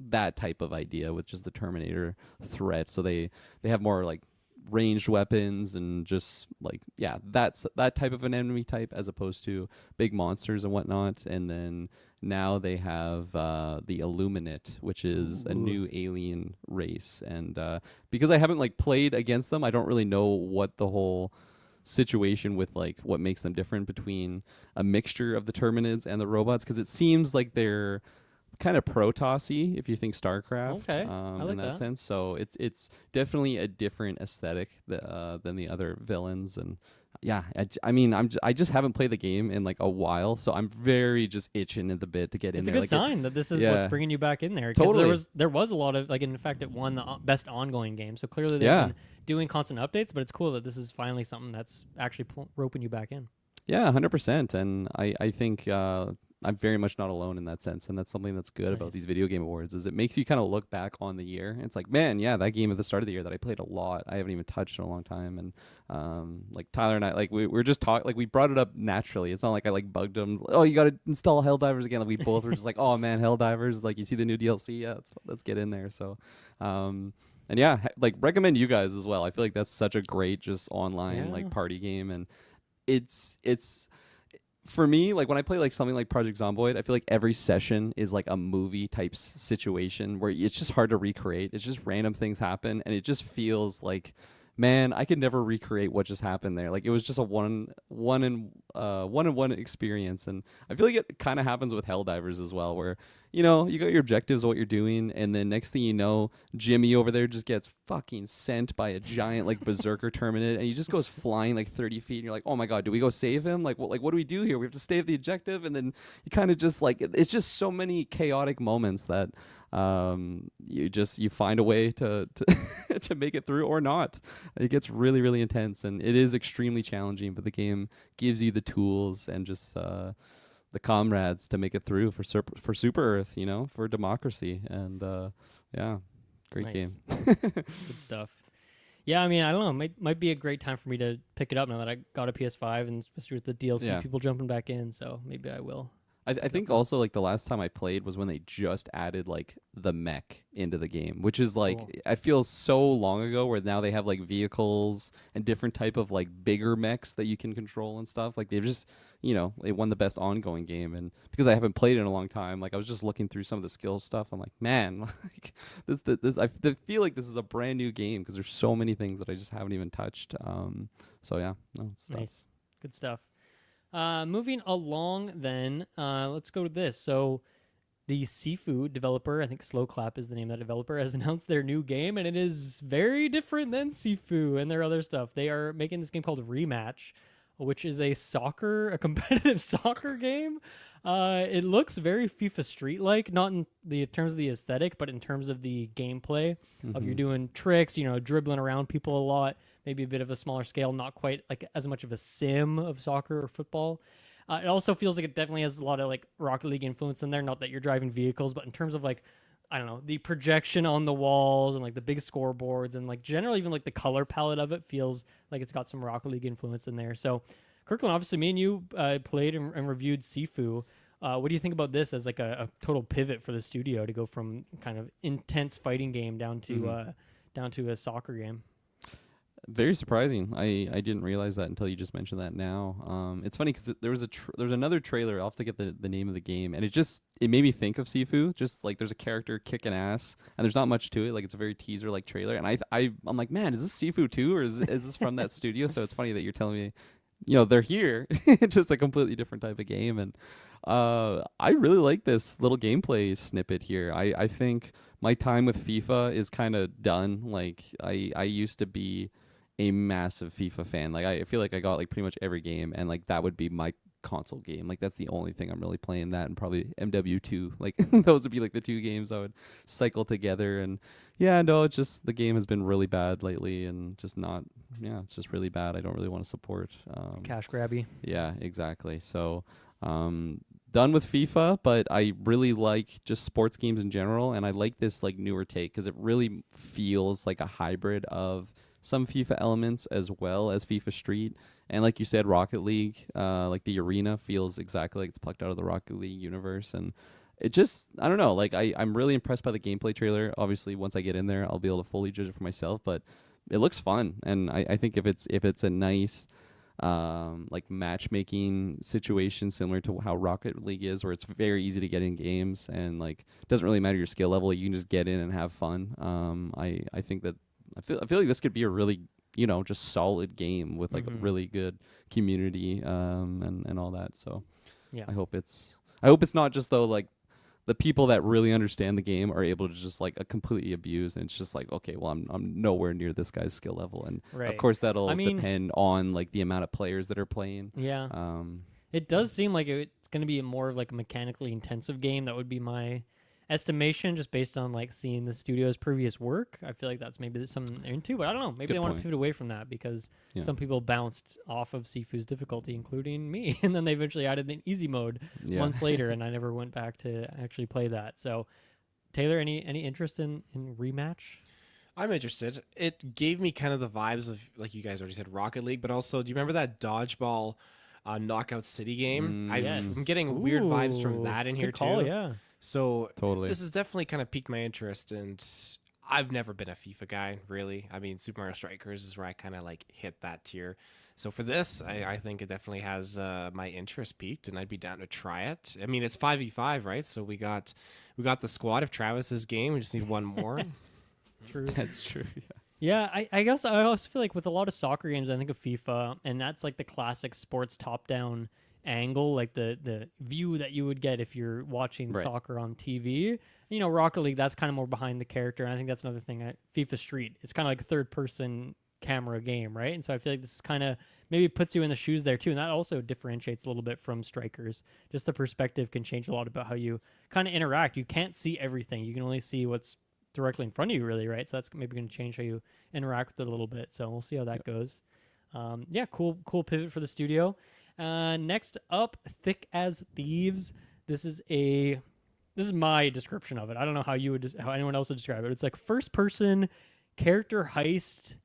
that type of idea with just the Terminator threat. So they have more like ranged weapons and just like that's that type of an enemy type as opposed to big monsters and whatnot. And then now they have the Illuminate, which is a new alien race. And because I haven't like played against them, I don't really know what the whole situation with like what makes them different between a mixture of the Terminids and the robots, because it seems like they're kind of Protoss-y if you think StarCraft. Okay, I like in that sense. So it's definitely a different aesthetic than the other villains. And I just haven't played the game in like a while, so I'm very just itching at the bit to get in there. It's a good sign that this is what's bringing you back in there. Totally. There was a lot of like, in fact, it won the best ongoing game. So clearly they've been doing constant updates, but it's cool that this is finally something that's actually roping you back in. Yeah, 100%. And I think I'm very much not alone in that sense, and that's something that's good about these video game awards, is it makes you kind of look back on the year. It's like, man, that game at the start of the year that I played a lot, I haven't even touched in a long time. And like Tyler and I, like we're just talking, like we brought it up naturally. It's not like I like bugged him. Oh, you got to install Helldivers again. Like we both were just like, oh man, Helldivers. Like you see the new DLC, let's get in there. So, and like recommend you guys as well. I feel like that's such a great just online like party game, and it's. For me, like when I play like something like Project Zomboid, I feel like every session is like a movie type situation where it's just hard to recreate. It's just random things happen, and it just feels like, man, I could never recreate what just happened there. Like it was just a one-on-one experience, and I feel like it kind of happens with Helldivers as well, where you got your objectives of what you're doing, and then next thing you know, Jimmy over there just gets fucking sent by a giant like berserker Terminid, and he just goes flying like 30 feet, and you're like, oh my god, do we go save him? Like what do we do here? We have to stay at the objective, and then you kind of just like, it's just so many chaotic moments that you find a way to to make it through or not. It gets really, really intense, and it is extremely challenging, but the game gives you the tools and just the comrades to make it through for Super Earth, you know, for democracy, and yeah, great Nice. game. Good stuff. Yeah, I mean, I don't know. Might be a great time for me to pick it up now that I got a PS5, and especially with the DLC Yeah. people jumping back in. So maybe I will. I think also like the last time I played was when they just added like the mech into the game, which is like Cool. I feel so long ago. Where now they have like vehicles and different type of like bigger mechs that you can control and stuff. Like they've just they won the best ongoing game, and because I haven't played it in a long time, like I was just looking through some of the skill stuff. I'm like, man, like this I feel like this is a brand new game because there's so many things that I just haven't even touched. So yeah, no, it's tough. Nice. Good stuff. Moving along then, let's go to this. So the Sifu developer, I think Slow Clap is the name of that developer, has announced their new game, and it is very different than Sifu and their other stuff. They are making this game called Rematch, which is a competitive soccer game. It looks very FIFA Street-like, not in the terms of the aesthetic, but in terms of the gameplay of you're doing tricks, dribbling around people a lot, maybe a bit of a smaller scale, not quite like as much of a sim of soccer or football. It also feels like it definitely has a lot of like Rocket League influence in there. Not that you're driving vehicles, but in terms of like, I don't know, the projection on the walls and like the big scoreboards and like generally even like the color palette of it feels like it's got some Rocket League influence in there. So Kirklin, obviously me and you played and reviewed Sifu. What do you think about this as like a total pivot for the studio to go from kind of intense fighting game down to a soccer game? Very surprising. I didn't realize that until you just mentioned that now. It's funny because there was there's another trailer. I'll have to get the name of the game, and it made me think of Sifu. Just like there's a character kicking ass, and there's not much to it. Like it's a very teaser like trailer, and I'm like, man, is this Sifu too, or is this from that studio? So it's funny that you're telling me, they're here. It's just a completely different type of game, and I really like this little gameplay snippet here. I think my time with FIFA is kind of done. Like I used to be a massive FIFA fan. Like I feel like I got like pretty much every game, and like that would be my console game. Like that's the only thing I'm really playing. That and probably MW2. Like those would be like the two games I would cycle together. And yeah, no, it's just the game has been really bad lately, and just not. Yeah, it's just really bad. I don't really want to support. Cash grabby. Yeah, exactly. So. Done with FIFA, but I really like just sports games in general, and I like this like newer take because it really feels like a hybrid of some FIFA elements as well as FIFA Street. And like you said, Rocket League, like the arena feels exactly like it's plucked out of the Rocket League universe. And it just, I don't know, like I'm really impressed by the gameplay trailer. Obviously, once I get in there, I'll be able to fully judge it for myself, but it looks fun. And I think if it's a nice like matchmaking situation similar to how Rocket League is, where it's very easy to get in games and like it doesn't really matter your skill level, you can just get in and have fun. I think that I feel like this could be a really just solid game with like a really good community and all that. So Yeah. I hope it's not just though like the people that really understand the game are able to just like completely abuse, and it's just like, okay, well I'm nowhere near this guy's skill level, and Right. of course that'll I mean- depend on like the amount of players that are playing. Yeah. It does seem like it's going to be a more of like a mechanically intensive game. That would be my estimation, just based on like seeing the studio's previous work. I feel like that's maybe something they're into, but I don't know. Maybe Good they want to point. pivot away from that because Yeah. some people bounced off of Sifu's difficulty, including me, and then they eventually added an easy mode Yeah. months later, and I never went back to actually play that. So, Taylor, any interest in Rematch? I'm interested. It gave me kind of the vibes of, like you guys already said, Rocket League, but also, do you remember that dodgeball Knockout City game? Yes. I'm getting weird vibes from Ooh, that in good here call, too. Yeah. So Totally. this has definitely kind of piqued my interest, and I've never been a FIFA guy, really. I mean, Super Mario Strikers is where I kind of like hit that tier. So for this, I think it definitely has my interest piqued, and I'd be down to try it. I mean, it's 5v5, right? So we got the squad of Travis's game. We just need one more. True. That's true. Yeah, I guess I also feel like with a lot of soccer games, I think of FIFA, and that's like the classic sports top-down angle, like the view that you would get if you're watching Right. soccer on TV. Rocket League, that's kind of more behind the character, and I think that's another thing. FIFA Street, it's kind of like a third-person camera game, right? And so I feel like this is kind of maybe puts you in the shoes there too, and that also differentiates a little bit from Strikers. Just the perspective can change a lot about how you kind of interact. You can't see everything. You can only see what's directly in front of you, really, right? So that's maybe going to change how you interact with it a little bit. So we'll see how that goes. Yeah, cool pivot for the studio. Next up, Thick as Thieves. This is my description of it. I don't know how anyone else would describe it. It's like first person character heist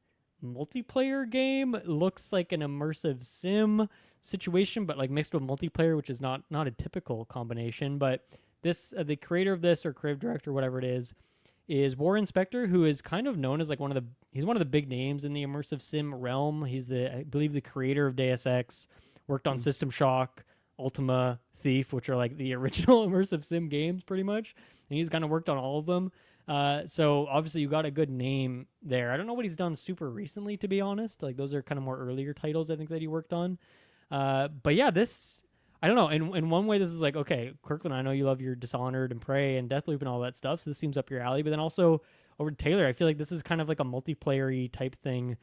multiplayer game. It looks like an immersive sim situation, but like mixed with multiplayer, which is not a typical combination. But this the creator of this, or creative director, whatever it is Warren Spector, who is kind of known as like one of the big names in the immersive sim realm. He's I believe the creator of Deus Ex, worked on System Shock, Ultima, Thief, which are like the original immersive sim games pretty much. And he's kind of worked on all of them. So obviously you got a good name there. I don't know what he's done super recently, to be honest. Like those are kind of more earlier titles I think that he worked on. But yeah, I don't know. In one way, this is like, okay, Kirklin, I know you love your Dishonored and Prey and Deathloop and all that stuff, so this seems up your alley. But then also over to Taylor, I feel like this is kind of like a multiplayer-y type thing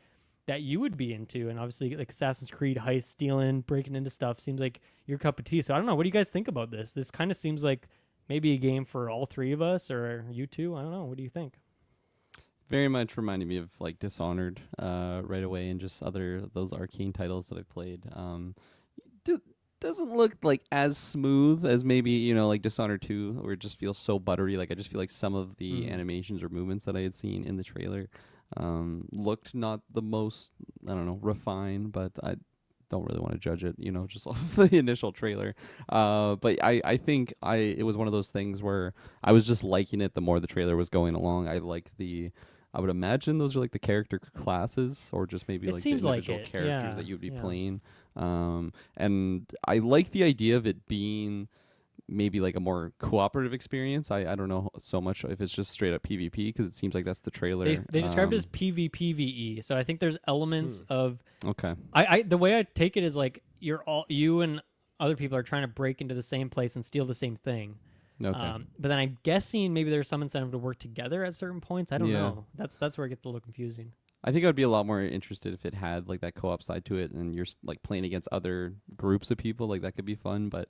that you would be into. And obviously, like Assassin's Creed, heist, stealing, breaking into stuff seems like your cup of tea. So I don't know. What do you guys think about this? This kind of seems like maybe a game for all three of us, or you two. I don't know. What do you think? Very much reminded me of like Dishonored right away, and just those Arcane titles that I played. Doesn't look like as smooth as maybe, like Dishonored 2, where it just feels so buttery. Like I just feel like some of the animations or movements that I had seen in the trailer looked not the most, I don't know, refined, but I don't really want to judge it, just off the initial trailer. But I think it was one of those things where I was just liking it the more the trailer was going along. I would imagine those are like the character classes, or just maybe like the individual characters that you would be playing. And I like the idea of it being maybe like a more cooperative experience. I don't know so much if it's just straight up PvP, because it seems like that's the trailer. They described it as PvPvE. So I think there's elements of. Okay. The way I take it is like you and other people are trying to break into the same place and steal the same thing. Okay. But then I'm guessing maybe there's some incentive to work together at certain points. I don't know. That's where it gets a little confusing. I think I'd be a lot more interested if it had like that co-op side to it, and you're like playing against other groups of people. Like that could be fun. But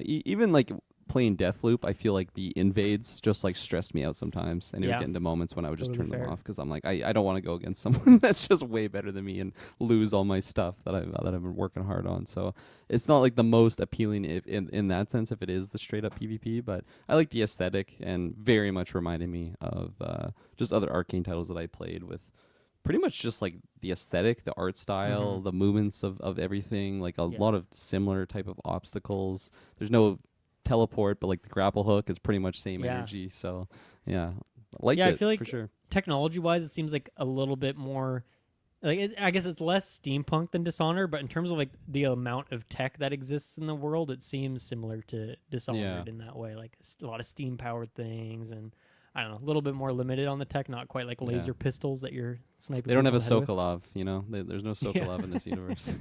even like playing Deathloop, I feel like the invades just like stressed me out sometimes, and it would get into moments when I would just turn them off, because I'm like, I don't want to go against someone that's just way better than me and lose all my stuff that I've been working hard on. So it's not like the most appealing in that sense if it is the straight up PvP, but I like the aesthetic, and very much reminded me of just other Arcane titles that I played with. Pretty much just like the aesthetic, the art style, the movements of everything, like a lot of similar type of obstacles. There's no teleport, but like the grapple hook is pretty much same energy. So I liked it, I feel like for sure. Technology wise, it seems like a little bit more like I guess it's less steampunk than Dishonored, but in terms of like the amount of tech that exists in the world, it seems similar to Dishonored in that way. Like a lot of steam powered things, and I don't know, a little bit more limited on the tech, not quite like laser pistols that you're sniping. They don't have a Sokolov, There's no Sokolov in this universe.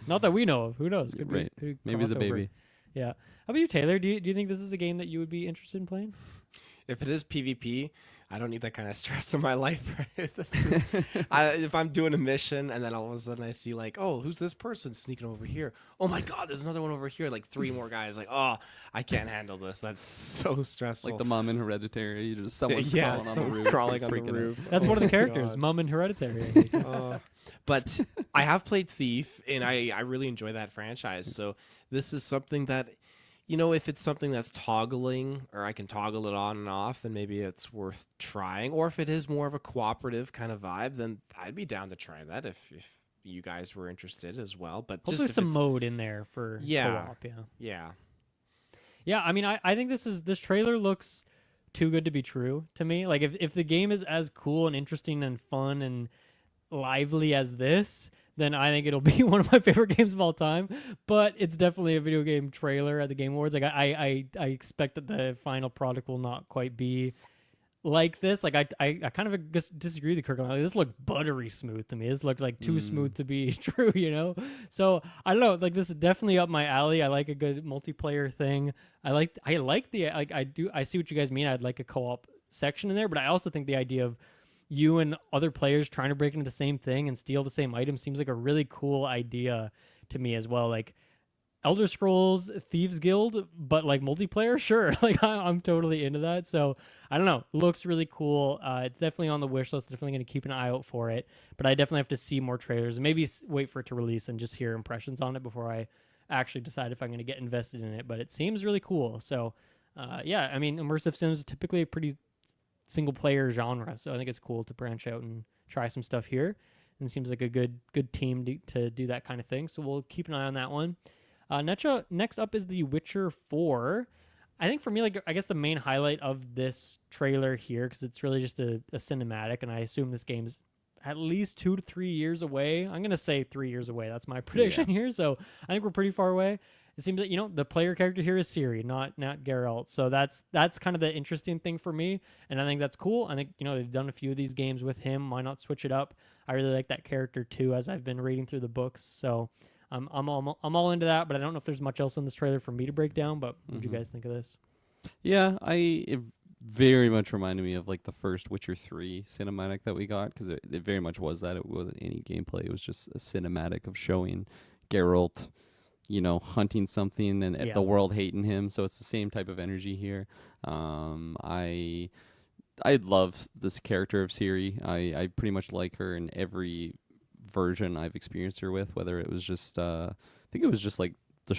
Not that we know of. Who knows? Could right. be Maybe it's a baby. Yeah. How about you, Taylor? Do you think this is a game that you would be interested in playing? If it is PvP, I don't need that kind of stress in my life. Right? That's just, if I'm doing a mission and then all of a sudden I see like, oh, who's this person sneaking over here? Oh my God, there's another one over here. Like 3 more guys. Like, oh, I can't handle this. That's so stressful. Like the mom in Hereditary. You just someone's crawling on the roof. That's one of the characters, Mom in Hereditary. But I have played Thief, and I really enjoy that franchise. So this is something that, if it's something that's toggling, or I can toggle it on and off, then maybe it's worth trying. Or if it is more of a cooperative kind of vibe, then I'd be down to try that if you guys were interested as well. But hopefully just some mode in there for co-op. Yeah. I mean, I think this trailer looks too good to be true to me. Like if the game is as cool and interesting and fun and lively as this, then I think it'll be one of my favorite games of all time. But it's definitely a video game trailer at the Game Awards. Like I expect that the final product will not quite be like this. Like I kind of disagree with Kirklin. Like, this looked buttery smooth to me. This looked like too smooth to be true, So I don't know. Like this is definitely up my alley. I like a good multiplayer thing. I like I see what you guys mean. I'd like a co-op section in there, but I also think the idea of you and other players trying to break into the same thing and steal the same item seems like a really cool idea to me as well. Like Elder Scrolls Thieves Guild, but like multiplayer, sure. Like I'm totally into that. So I don't know. Looks really cool. It's definitely on the wish list. Definitely going to keep an eye out for it. But I definitely have to see more trailers and maybe wait for it to release and just hear impressions on it before I actually decide if I'm going to get invested in it. But it seems really cool. So, yeah, I mean, immersive sims is typically a pretty single player genre. So I think it's cool to branch out and try some stuff here. And it seems like a good team to do that kind of thing. So we'll keep an eye on that one. Next up is The Witcher 4. I think for me, like, I guess the main highlight of this trailer here, because it's really just a cinematic, and I assume this game's at least 2 to 3 years away. I'm going to say 3 years away. That's my prediction here. So I think we're pretty far away. It seems that, the player character here is Ciri, not Geralt. So that's kind of the interesting thing for me. And I think that's cool. I think, they've done a few of these games with him. Why not switch it up? I really like that character too, as I've been reading through the books. So I'm all into that, but I don't know if there's much else in this trailer for me to break down, but what do you guys think of this? Yeah, it very much reminded me of like the first Witcher 3 cinematic that we got, because it very much was that. It wasn't any gameplay. It was just a cinematic of showing Geralt, hunting something and the world hating him. So it's the same type of energy here. I love this character of Ciri. I pretty much like her in every version I've experienced her with, whether it was just I think it was just like the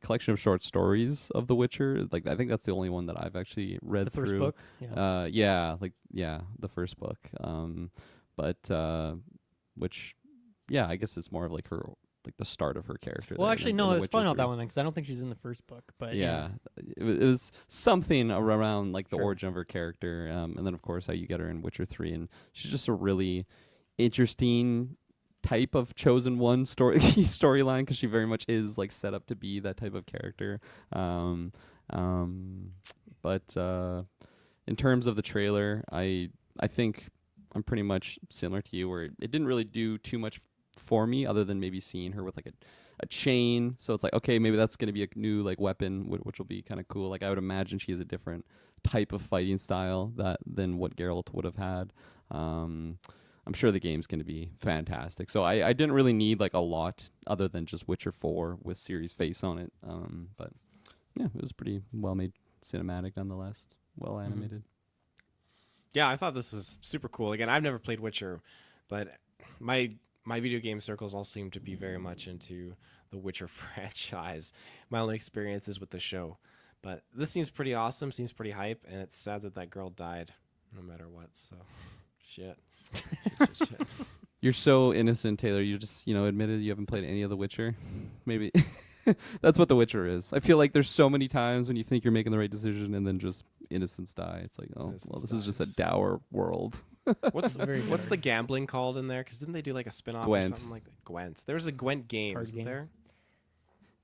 collection of short stories of The Witcher. Like, I think that's the only one that I've actually read through. The first book? The first book. Which, I guess it's more of like her, like the start of her character. Well, actually, no, it's probably not that one then, because I don't think she's in the first book. But it was something around like the origin of her character, and then of course how you get her in Witcher 3, and she's just a really interesting type of chosen one storyline, because she very much is like set up to be that type of character. But in terms of the trailer, I think I'm pretty much similar to you, where it didn't really do too much for me, other than maybe seeing her with like a chain. So it's like, okay, maybe that's going to be a new like weapon, which will be kind of cool. Like, I would imagine she has a different type of fighting style than what Geralt would have had. I'm sure the game's going to be fantastic. So I didn't really need like a lot other than just Witcher 4 with Ciri's face on it. But yeah, it was pretty well made cinematic nonetheless. Well animated. Yeah, I thought this was super cool. Again, I've never played Witcher, but my video game circles all seem to be very much into the Witcher franchise. My only experience is with the show. But this seems pretty awesome, seems pretty hype, and it's sad that girl died no matter what. So, shit. Shit. You're so innocent, Taylor. You just, admitted you haven't played any of The Witcher. Maybe that's what The Witcher is. I feel like there's so many times when you think you're making the right decision and then just innocence die. It's like, this is just a dour world. What's the gambling called in there? Because didn't they do like a spin-off or something like that? Gwent. There's a Gwent game, isn't there?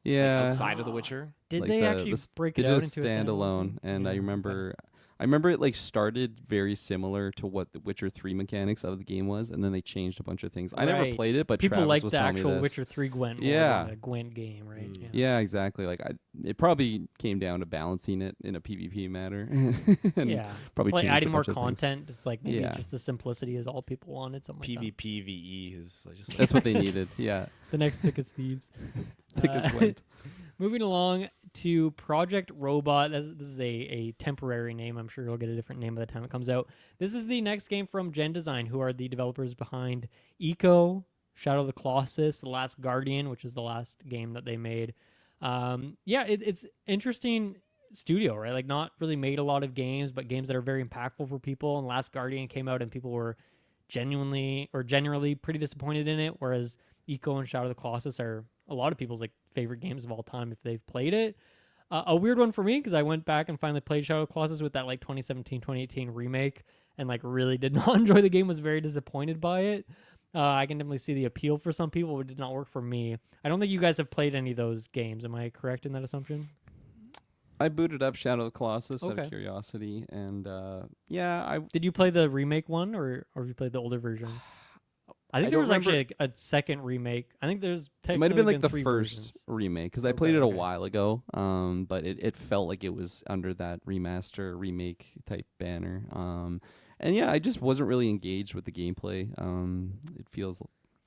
Yeah. Like outside of The Witcher? Did they actually break it out into a standalone? And I remember it like started very similar to what the Witcher 3 mechanics of the game was, and then they changed a bunch of things. I never played it, but people Travis like was the telling me actual this. Witcher 3 Gwent more than a Gwent game, right? Yeah, exactly. Like it probably came down to balancing it in a PvP matter. And probably like changed adding a more bunch of content. It's like maybe just the simplicity is all people wanted. Something like that. PvPVE is just that's what they needed. Yeah, the next thickest thieves. Thickest Gwent. Moving along to Project Robot. This is a temporary name. I'm sure it'll get a different name by the time it comes out. This is the next game from Gen Design, who are the developers behind Eco, Shadow of the Colossus, The Last Guardian, which is the last game that they made. It's interesting studio, right? Like, not really made a lot of games, but games that are very impactful for people. And Last Guardian came out and people were generally pretty disappointed in it, whereas Eco and Shadow of the Colossus are a lot of people's like favorite games of all time if they've played it. A weird one for me, because I went back and finally played Shadow of the Colossus with that like 2017 2018 remake, and like really did not enjoy the game, was very disappointed by it. I can definitely see the appeal for some people, but it did not work for me. I don't think you guys have played any of those games. Am I correct in that assumption? I booted up Shadow of the Colossus out of curiosity, and Did you play the remake one, or have you played the older version? I think there was actually a second remake. I think there's technically it might have been like the three first versions. remake, because I played it a while ago. But it felt like it was under that remaster remake type banner. And I just wasn't really engaged with the gameplay. It feels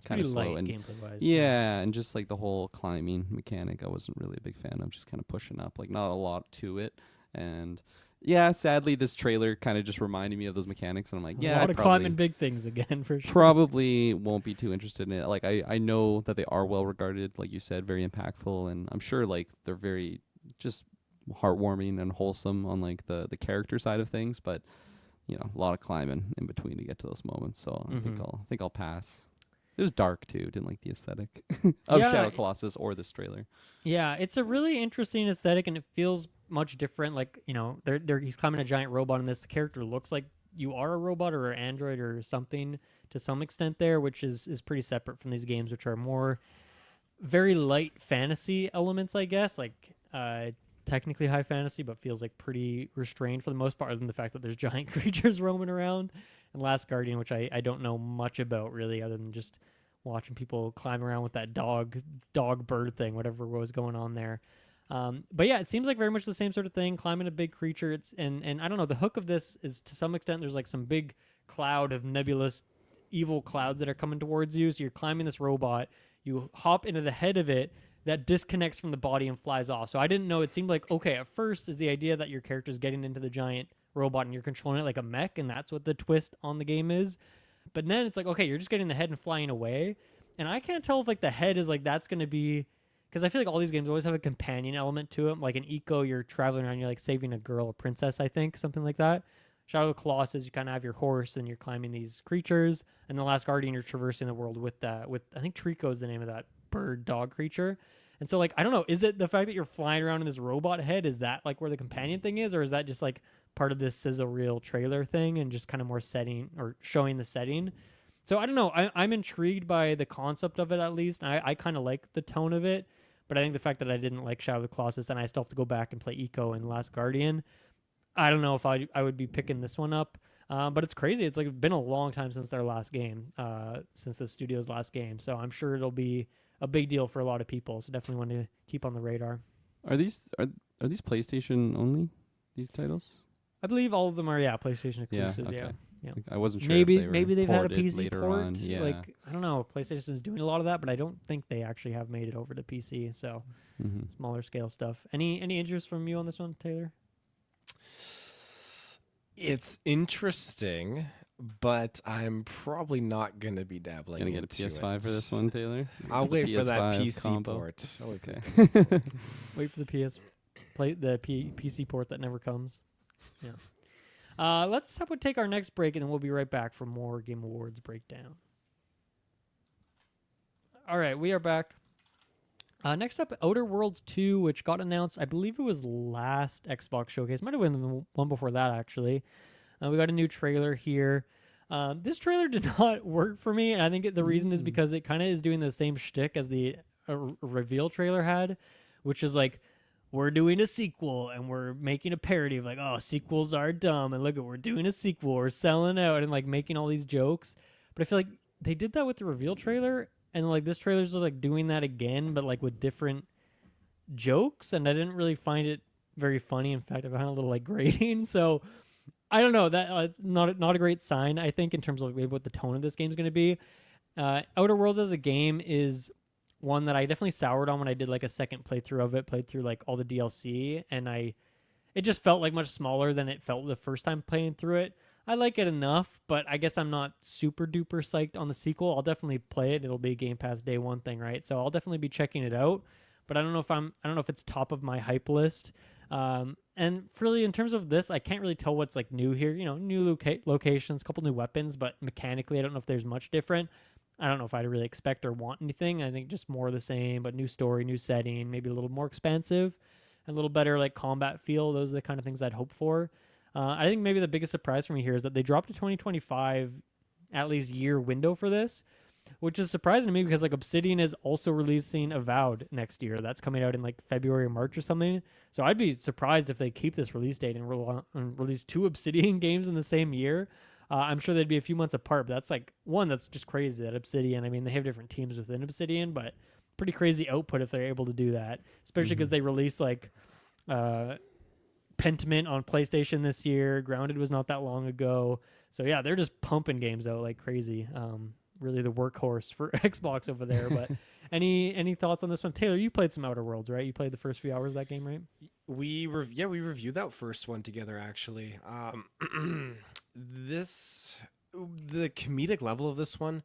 kind of slow and gameplay-wise. and just like the whole climbing mechanic, I wasn't really a big fan of. Just kind of pushing up, like not a lot to it, and Yeah, sadly, this trailer kind of just reminded me of those mechanics, and I'm like, A yeah, lot I of probably, climbing big things again for sure. probably won't be too interested in it. Like, I know that they are well regarded, like you said, very impactful, and I'm sure like they're very just heartwarming and wholesome on like the character side of things, but you know, a lot of climbing in between to get to those moments. So I think I'll pass. It was dark too. Didn't like the aesthetic of Yeah. Shadow Colossus or this trailer. Yeah, it's a really interesting aesthetic, and it feels much different. Like, you know, he's climbing a giant robot, and this character looks like you are a robot or an android or something to some extent there, which is pretty separate from these games, which are more very light fantasy elements, I guess. Like, technically high fantasy, but feels like pretty restrained for the most part, other than the fact that there's giant creatures roaming around. And Last Guardian, which I don't know much about really, other than just watching people climb around with that dog bird thing, whatever was going on there. But yeah, it seems like very much the same sort of thing, climbing a big creature. It's and I don't know, the hook of this is to some extent there's like some big cloud of nebulous evil clouds that are coming towards you. So you're climbing this robot, you hop into the head of it, that disconnects from the body and flies off. So I didn't know. It seemed like, okay, at first is the idea that your character's getting into the giant robot and you're controlling it like a mech, and that's what the twist on the game is. But then it's like, okay, you're just getting the head and flying away. And I can't tell if like the head is like that's going to be, because I feel like all these games always have a companion element to it. Like in Eco, you're traveling around, you're like saving a girl, a princess, I think, something like that. Shadow of the Colossus, you kind of have your horse and you're climbing these creatures. And The Last Guardian, you're traversing the world with I think Trico is the name of that bird dog creature. And so, like, I don't know, is it the fact that you're flying around in this robot head? Is that, like, where the companion thing is? Or is that just, like, part of this sizzle reel trailer thing and just kind of more setting or showing the setting? So, I don't know. I'm intrigued by the concept of it, at least. I kind of like the tone of it. But I think the fact that I didn't like Shadow of the Colossus and I still have to go back and play Eco and Last Guardian, I don't know if I would be picking this one up. But it's crazy. It's, like, been a long time since their last game, since the studio's last game. So, I'm sure it'll be a big deal for a lot of people, so definitely want to keep on the radar. Are these PlayStation only? These titles? I believe all of them are PlayStation exclusive. Yeah, okay. Yeah. Like, I wasn't sure. Maybe they've had a ported PC later port. on. Yeah. Like, I don't know. PlayStation is doing a lot of that, but I don't think they actually have made it over to PC. So smaller scale stuff. Any interest from you on this one, Taylor? It's interesting, but I'm probably not going to be dabbling. Gonna get a PS5 for this one, Taylor? I'll wait for that PC combo. port. Okay. Wait for the PC port that never comes. Yeah. Let's take our next break, and then we'll be right back for more Game Awards breakdown. All right, we are back. Next up, Outer Worlds 2, which got announced, I believe it was last Xbox Showcase. Might have been the one before that, actually. We got a new trailer here. This trailer did not work for me, and I think the reason is because it kind of is doing the same shtick as the reveal trailer had, which is like, we're doing a sequel, and we're making a parody of like, oh, sequels are dumb, and look, we're doing a sequel, we're selling out, and like making all these jokes. But I feel like they did that with the reveal trailer, and like this trailer's just like doing that again, but like with different jokes, and I didn't really find it very funny. In fact, I found it a little like grating. So I don't know, that it's not a great sign, I think, in terms of maybe what the tone of this game is going to be. Outer Worlds as a game is one that I definitely soured on when I did like a second playthrough of it, played through like all the DLC, and it just felt like much smaller than it felt the first time playing through it. I like it enough, but I guess I'm not super duper psyched on the sequel. I'll definitely play it. It'll be a Game Pass day one thing, right? So I'll definitely be checking it out. But I don't know if it's top of my hype list. And really, in terms of this, I can't really tell what's like new here. You know, new locations, a couple new weapons, but mechanically, I don't know if there's much different. I don't know if I really expect or want anything. I think just more of the same, but new story, new setting, maybe a little more expansive, a little better like combat feel. Those are the kind of things I'd hope for. I think maybe the biggest surprise for me here is that they dropped a 2025 at least year window for this, which is surprising to me because like Obsidian is also releasing Avowed next year. That's coming out in like February or March or something. So I'd be surprised if they keep this release date and release two Obsidian games in the same year. I'm sure they'd be a few months apart, but that's like one that's just crazy that Obsidian. I mean, they have different teams within Obsidian, but pretty crazy output if they're able to do that, especially because they release like Pentiment on PlayStation this year. Grounded was not that long ago. So yeah, they're just pumping games out like crazy. Really the workhorse for Xbox over there. But any thoughts on this one? Taylor, you played some Outer Worlds, right? You played the first few hours of that game, right? We we reviewed that first one together actually. This the comedic level of this one,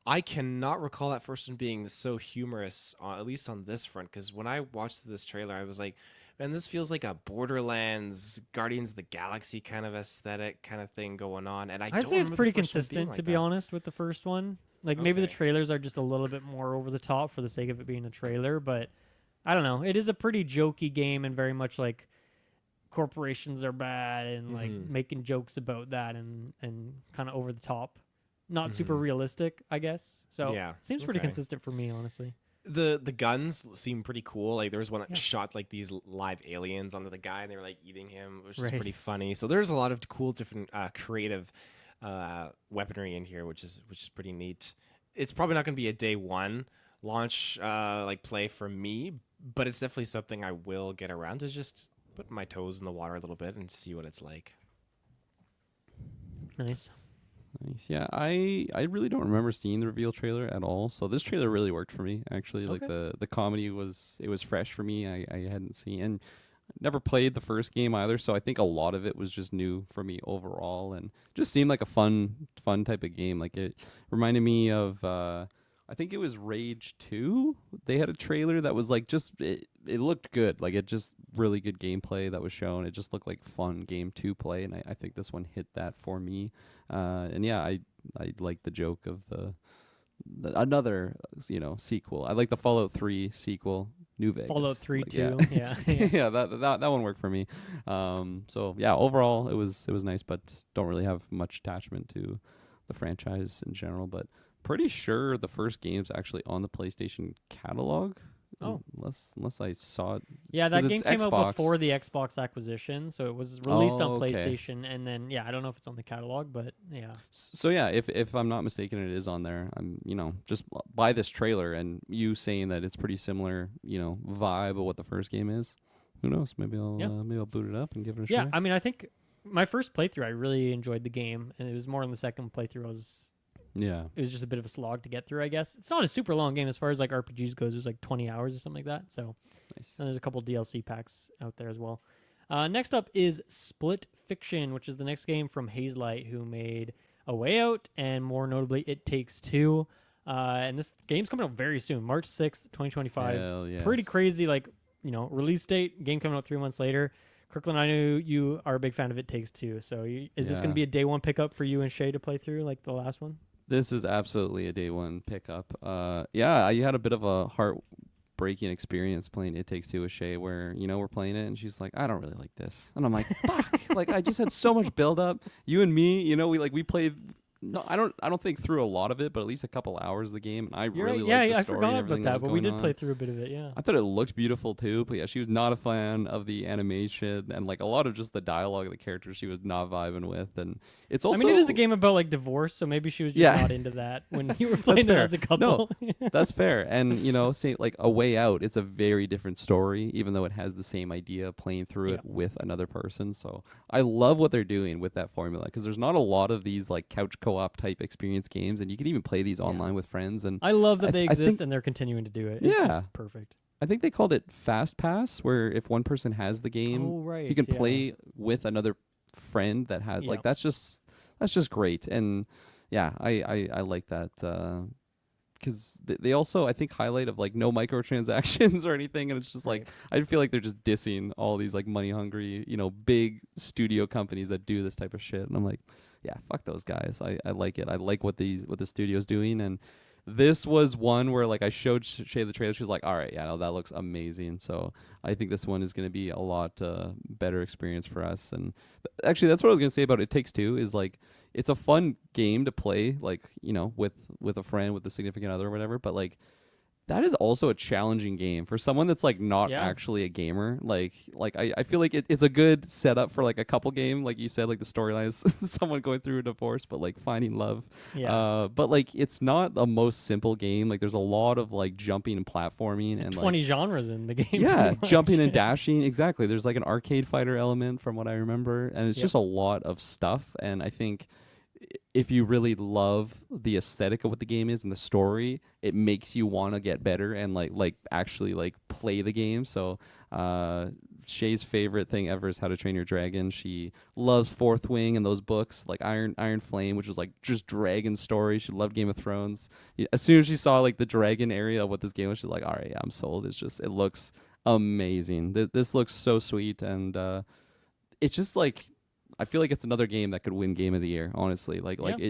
I cannot recall that first one being so humorous, at least on this front. Because when I watched this trailer, I was like, "Man, this feels like a Borderlands, Guardians of the Galaxy kind of aesthetic kind of thing going on." And I I don't say it's remember pretty the first one being consistent, to like be that. honest, with the first one. Like maybe the Okay. trailers are just a little bit more over the top for the sake of it being a trailer, but I don't know. It is a pretty jokey game and very much like corporations are bad and like Mm-hmm. making jokes about that and kind of over the top, not super Mm-hmm. realistic, I guess. So Yeah. it seems pretty Okay. consistent for me, honestly. The guns seem pretty cool. Like there was one that Yeah. shot like these live aliens onto the guy, and they were like eating him, which is Right. pretty funny. So there's a lot of cool, different, creative weaponry in here, which is pretty neat. It's probably not going to be a day one launch like play for me, but it's definitely something I will get around to just put my toes in the water a little bit and see what it's like. Nice. Nice. Yeah, I really don't remember seeing the reveal trailer at all. So this trailer really worked for me. Actually, like Okay. the comedy was fresh for me. I hadn't seen and never played the first game either. So I think a lot of it was just new for me overall, and just seemed like a fun type of game. Like it reminded me of I think it was Rage 2. They had a trailer that was like just it looked good. Like it just really good gameplay that was shown. It just looked like fun game to play, and I think this one hit that for me. And yeah, I like the joke of another sequel. I like the Fallout 3 sequel, New Vegas. Fallout 3 Like, too. Yeah. yeah, that one worked for me. So yeah, overall it was nice, but don't really have much attachment to the franchise in general. But pretty sure the first game's actually on the PlayStation catalog. Oh. Unless I saw it. Yeah, 'Cause that it's game came out Xbox. before the Xbox acquisition, so it was released on Oh, okay. PlayStation, and then I don't know if it's on the catalog, but yeah. So yeah, if I'm not mistaken, it is on there. I'm just by this trailer and you saying that it's pretty similar, vibe of what the first game is. Who knows? Maybe I'll boot it up and give it a Yeah, try. I mean, I think my first playthrough, I really enjoyed the game, and it was more on the second playthrough. Yeah. It was just a bit of a slog to get through, I guess. It's not a super long game as far as like RPGs goes. It was like 20 hours or something like that. So, Nice. and there's a couple DLC packs out there as well. Next up is Split Fiction, which is the next game from Hazelight, who made A Way Out and more notably It Takes Two. And this game's coming out very soon, March 6th, 2025. Hell yes. Pretty crazy, like, release date, game coming out 3 months later. Kirkland, I know you are a big fan of It Takes Two. So is this going Yeah. to be a day one pickup for you and Shay to play through like the last one? This is absolutely a day one pickup. Yeah, I had a bit of a heartbreaking experience playing It Takes Two with Shay, where we're playing it and she's like, I don't really like this, and I'm like, fuck, like I just had so much build up. You and me, we played. No, I don't think through a lot of it, but at least a couple hours of the game. And I You're really right. liked the I story forgot and about everything that, was but we going did play on. through a bit of it. Yeah. I thought it looked beautiful too, but yeah, she was not a fan of the animation and like a lot of just the dialogue of the characters she was not vibing with. And it's also I mean, it is a game about like divorce, so maybe she was just Yeah. not into that when you were playing it fair. as a couple. That's fair. And say like A Way Out, it's a very different story, even though it has the same idea playing through Yeah. it with another person. So I love what they're doing with that formula, because there's not a lot of these like couch co-op type experience games, and you can even play these online with friends. And I love that they I exist think- and they're continuing to do it. It's Yeah. just perfect. I think they called it Fast Pass, where if one person has the game, Oh right. you can yeah. play with another friend that has Yeah. like that's just great. And yeah, I like that because they also I think highlight of like no microtransactions or anything, and it's just like I feel like they're just dissing all these like money hungry big studio companies that do this type of shit, and I'm like, yeah, fuck those guys. I like it. I like what the studio's doing. And this was one where like I showed Shay the trailer. She was like, all right, yeah, no, that looks amazing. So I think this one is going to be a lot better experience for us. And actually, that's what I was going to say about It Takes Two is like, it's a fun game to play, like, with a friend, with a significant other or whatever. But like, that is also a challenging game for someone that's like not Yeah. actually a gamer. Like I feel like it's a good setup for like a couple game, like you said, like the storyline is someone going through a divorce, but like finding love. Yeah. But like it's not the most simple game. Like there's a lot of like jumping and platforming and 20 like genres in the game. yeah, pretty much. jumping and dashing. Exactly. There's like an arcade fighter element from what I remember, and it's Yep. just a lot of stuff. And I think if you really love the aesthetic of what the game is and the story, it makes you want to get better and like actually like play the game. So Shay's favorite thing ever is How to Train Your Dragon. She loves Fourth Wing and those books, like Iron Flame, which was like just dragon story. She loved Game of Thrones. As soon as she saw like the dragon area of what this game was, she's like, all right, yeah, I'm sold. It looks amazing. This looks so sweet, and it's just like, I feel like it's another game that could win Game of the Year, honestly.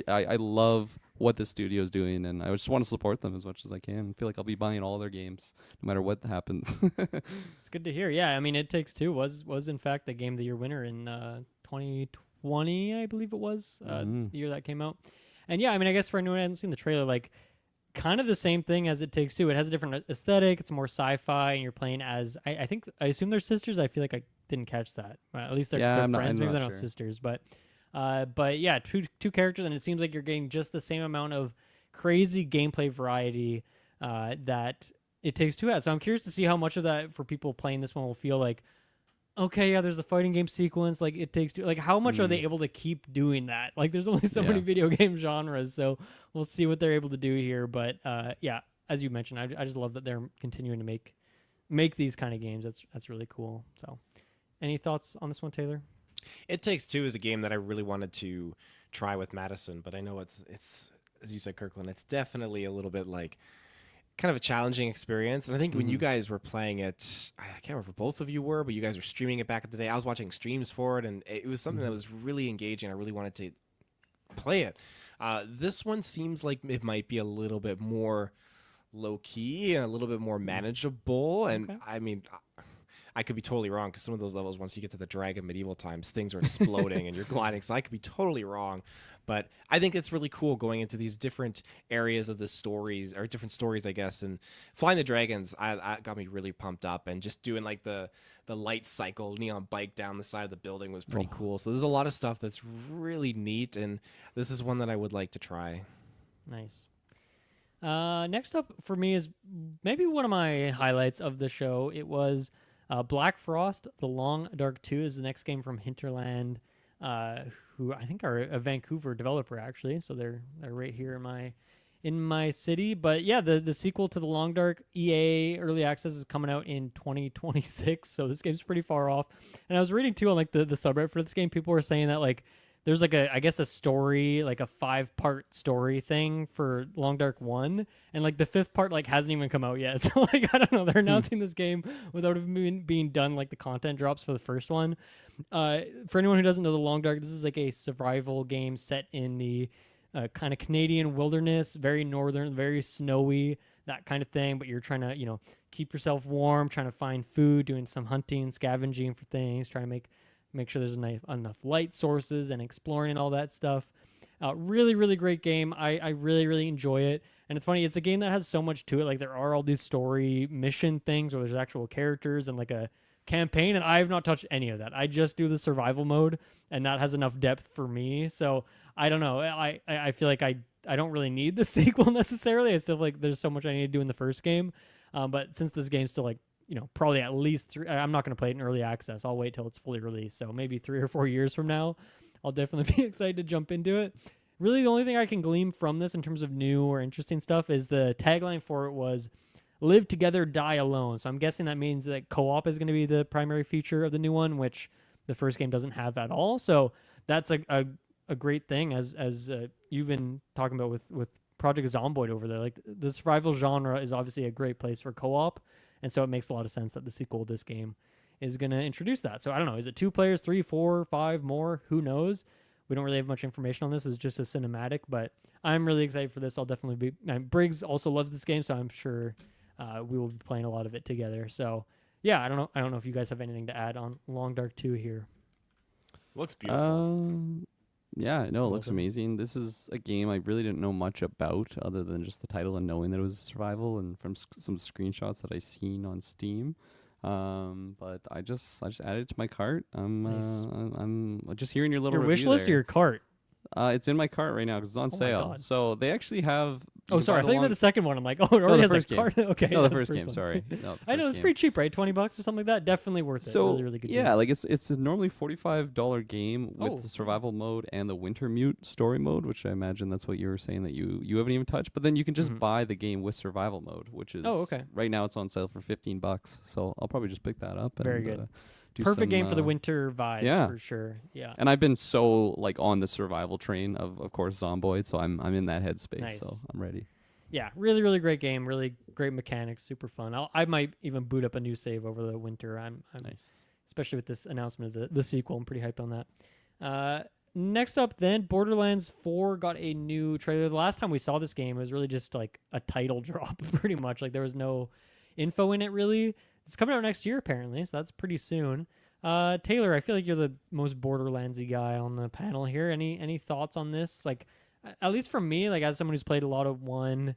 I love what the studio is doing, and I just want to support them as much as I can. I feel like I'll be buying all their games, no matter what happens. It's good to hear. Yeah, I mean, It Takes Two was in fact the Game of the Year winner in 2020, I believe it was, the year that came out. And yeah, I mean, I guess for anyone who hasn't seen the trailer, like, kind of the same thing as It Takes Two. It has a different aesthetic. It's more sci-fi, and you're playing as I assume they're sisters. I feel like I didn't catch that. At least they're friends. Maybe they're not sisters, but yeah, two characters, and it seems like you're getting just the same amount of crazy gameplay variety that It Takes Two has. So I'm curious to see how much of that for people playing this one will feel like, okay, yeah, there's a fighting game sequence, like It Takes Two. Like, how much are they able to keep doing that? Like, there's only so many video game genres, so we'll see what they're able to do here. But yeah, as you mentioned, I just love that they're continuing to make these kind of games. That's really cool. So, any thoughts on this one, Taylor? It Takes Two is a game that I really wanted to try with Madison, but I know it's as you said, Kirklin, it's definitely a little bit like kind of a challenging experience. And I think when you guys were playing it, I can't remember if both of you were, but you guys were streaming it back in the day. I was watching streams for it, and it was something that was really engaging. I really wanted to play it. This one seems like it might be a little bit more low key and a little bit more manageable. And I mean, I could be totally wrong, because some of those levels, once you get to the Dragon medieval times, things are exploding and you're gliding. So I could be totally wrong. But I think it's really cool going into these different areas of the stories, or different stories, I guess. And flying the dragons, I got me really pumped up. And just doing like the light cycle neon bike down the side of the building was pretty cool. So there's a lot of stuff that's really neat. And this is one that I would like to try. Nice. Next up for me is maybe one of my highlights of the show. It was Black Frost, The Long Dark 2 is the next game from Hinterland, who I think are a Vancouver developer, actually. So they're right here in my city. But yeah, the sequel to The Long Dark, EA Early Access, is coming out in 2026. So this game's pretty far off. And I was reading too on like the subreddit for this game, people were saying that like there's like a story, like a 5-part story thing for Long Dark 1, and like the 5th part like hasn't even come out yet. So like I don't know, they're announcing this game without even being done like the content drops for the first one. For anyone who doesn't know The Long Dark, this is like a survival game set in the kind of Canadian wilderness, very northern, very snowy, that kind of thing, but you're trying to, keep yourself warm, trying to find food, doing some hunting, scavenging for things, trying to make sure there's enough light sources and exploring and all that stuff. Really, really great game. I really, really enjoy it. And it's funny, it's a game that has so much to it. Like, there are all these story mission things where there's actual characters and like a campaign, and I have not touched any of that. I just do the survival mode, and that has enough depth for me. So I don't know. I feel like I don't really need the sequel necessarily. I still feel like there's so much I need to do in the first game. But since this game's still like, probably at least 3. I'm not going to play it in early access. I'll wait till it's fully released. So maybe 3 or 4 years from now, I'll definitely be excited to jump into it. Really, the only thing I can glean from this in terms of new or interesting stuff is the tagline for it was "Live together, die alone." So I'm guessing that means that co-op is going to be the primary feature of the new one, which the first game doesn't have at all. So that's a great thing, as you've been talking about with Project Zomboid over there. Like, the survival genre is obviously a great place for co-op. And so it makes a lot of sense that the sequel to this game is going to introduce that. So I don't know. Is it 2 players, 3, 4, 5 more? Who knows? We don't really have much information on this. It's just a cinematic, but I'm really excited for this. I'll definitely be... Briggs also loves this game, so I'm sure we will be playing a lot of it together. So yeah, I don't know if you guys have anything to add on Long Dark 2 here. Looks beautiful. Yeah, no, it looks amazing. This is a game I really didn't know much about, other than just the title and knowing that it was survival, and from some screenshots that I seen on Steam. But I just added it to my cart. I'm just hearing your little your wish review list there. or your cart? It's in my cart right now because it's on sale. So they actually have. Oh, sorry. I thought you meant the second one. I'm like, oh, it already has a cart. Okay. No, the first game. Sorry. No, I know, it's pretty cheap, right? $20 or something like that. Definitely worth it. So really, really good yeah, game. like it's a normally $45 game with the survival mode and the Wintermute story mode, which I imagine that's what you were saying that you haven't even touched. But then you can just buy the game with survival mode, which is right now it's on sale for $15. So I'll probably just pick that up. Very good. Perfect game some, for the winter vibes, yeah. for sure. Yeah. And I've been so like on the survival train of course Zomboid, so I'm in that headspace, Nice. so I'm ready. Yeah, really, really great game. Really great mechanics. Super fun. I might even boot up a new save over the winter. I'm Nice. especially with this announcement of the sequel. I'm pretty hyped on that. Next up, then Borderlands 4 got a new trailer. The last time we saw this game, it was really just like a title drop, pretty much. Like there was no info in it really. It's coming out next year apparently, so that's pretty soon. Taylor, I feel like you're the most Borderlandsy guy on the panel here. Any thoughts on this? Like, at least from me, like as someone who's played a lot of 1,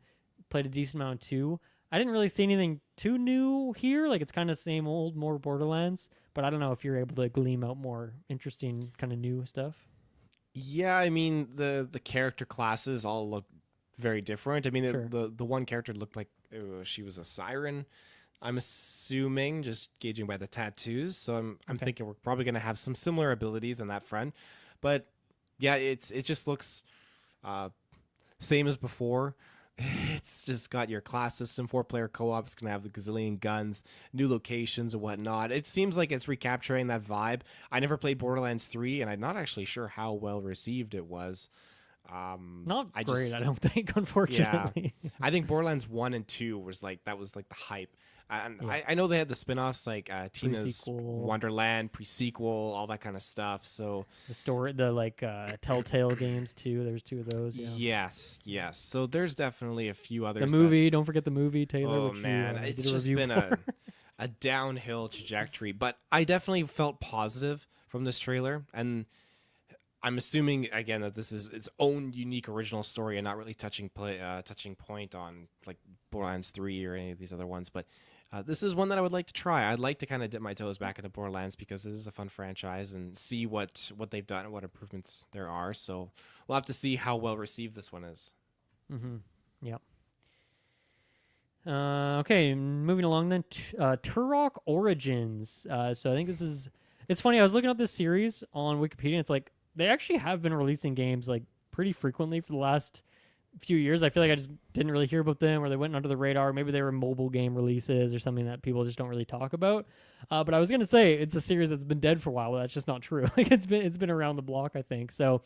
played a decent amount of 2, I didn't really see anything too new here. Like it's kind of same old, more Borderlands. But I don't know if you're able to glean out more interesting kind of new stuff. Yeah, I mean the character classes all look very different. I mean Sure. the one character looked like she was a siren. I'm assuming, just gauging by the tattoos. So I'm Okay. thinking we're probably gonna have some similar abilities in that front. But yeah, it just looks same as before. It's just got your class system, 4-player co-op. It's gonna have the gazillion guns, new locations and whatnot. It seems like it's recapturing that vibe. I never played Borderlands 3, and I'm not actually sure how well received it was. Not I great, just- I don't think, unfortunately. I think Borderlands 1 and 2 was like the hype. And Yeah. I know they had the spin-offs like Tina's Pre-sequel. Wonderland, pre-sequel, all that kind of stuff. So The story, the like Telltale games too. There's 2 of those. Yeah. yes. So there's definitely a few others. The movie, don't forget the movie, Taylor. Oh which man, you, it's did a just review been for. a downhill trajectory. But I definitely felt positive from this trailer, and I'm assuming again that this is its own unique original story and not really touching point on like Borderlands 3 or any of these other ones. But this is one that I would like to try. I'd like to kind of dip my toes back into Borderlands because this is a fun franchise and see what they've done and what improvements there are. So we'll have to see how well received this one is. Mm-hmm. Yep. Okay, moving along then. Turok Origins. So I think this is. It's funny. I was looking up this series on Wikipedia. And it's like they actually have been releasing games like pretty frequently for the last few years. I feel like I just didn't really hear about them, or they went under the radar. Maybe they were mobile game releases or something that people just don't really talk about. But I was gonna say it's a series that's been dead for a while. Well, that's just not true. Like it's been around the block, I think. So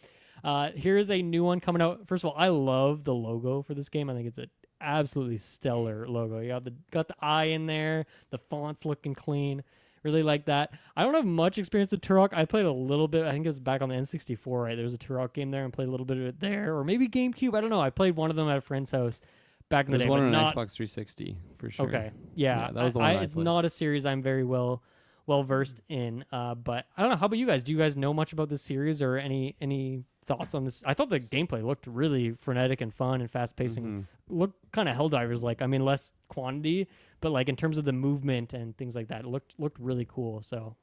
here's a new one coming out. First of all, I love the logo for this game. I think it's an absolutely stellar logo. You got the eye in there. The font's looking clean. Really like that. I don't have much experience with Turok. I played a little bit. I think it was back on the N64, right? There was a Turok game there and played a little bit of it there. Or maybe GameCube. I don't know. I played one of them at a friend's house back in the There's day. one but on not, Xbox 360 for sure. Okay. Yeah. that was the one I it's played. not a series I'm very well versed in. But I don't know. How about you guys? Do you guys know much about this series or any thoughts on this? I thought the gameplay looked really frenetic and fun and fast paced and looked kind of Helldivers like. I mean, less quantity, but like in terms of the movement and things like that, it looked really cool. So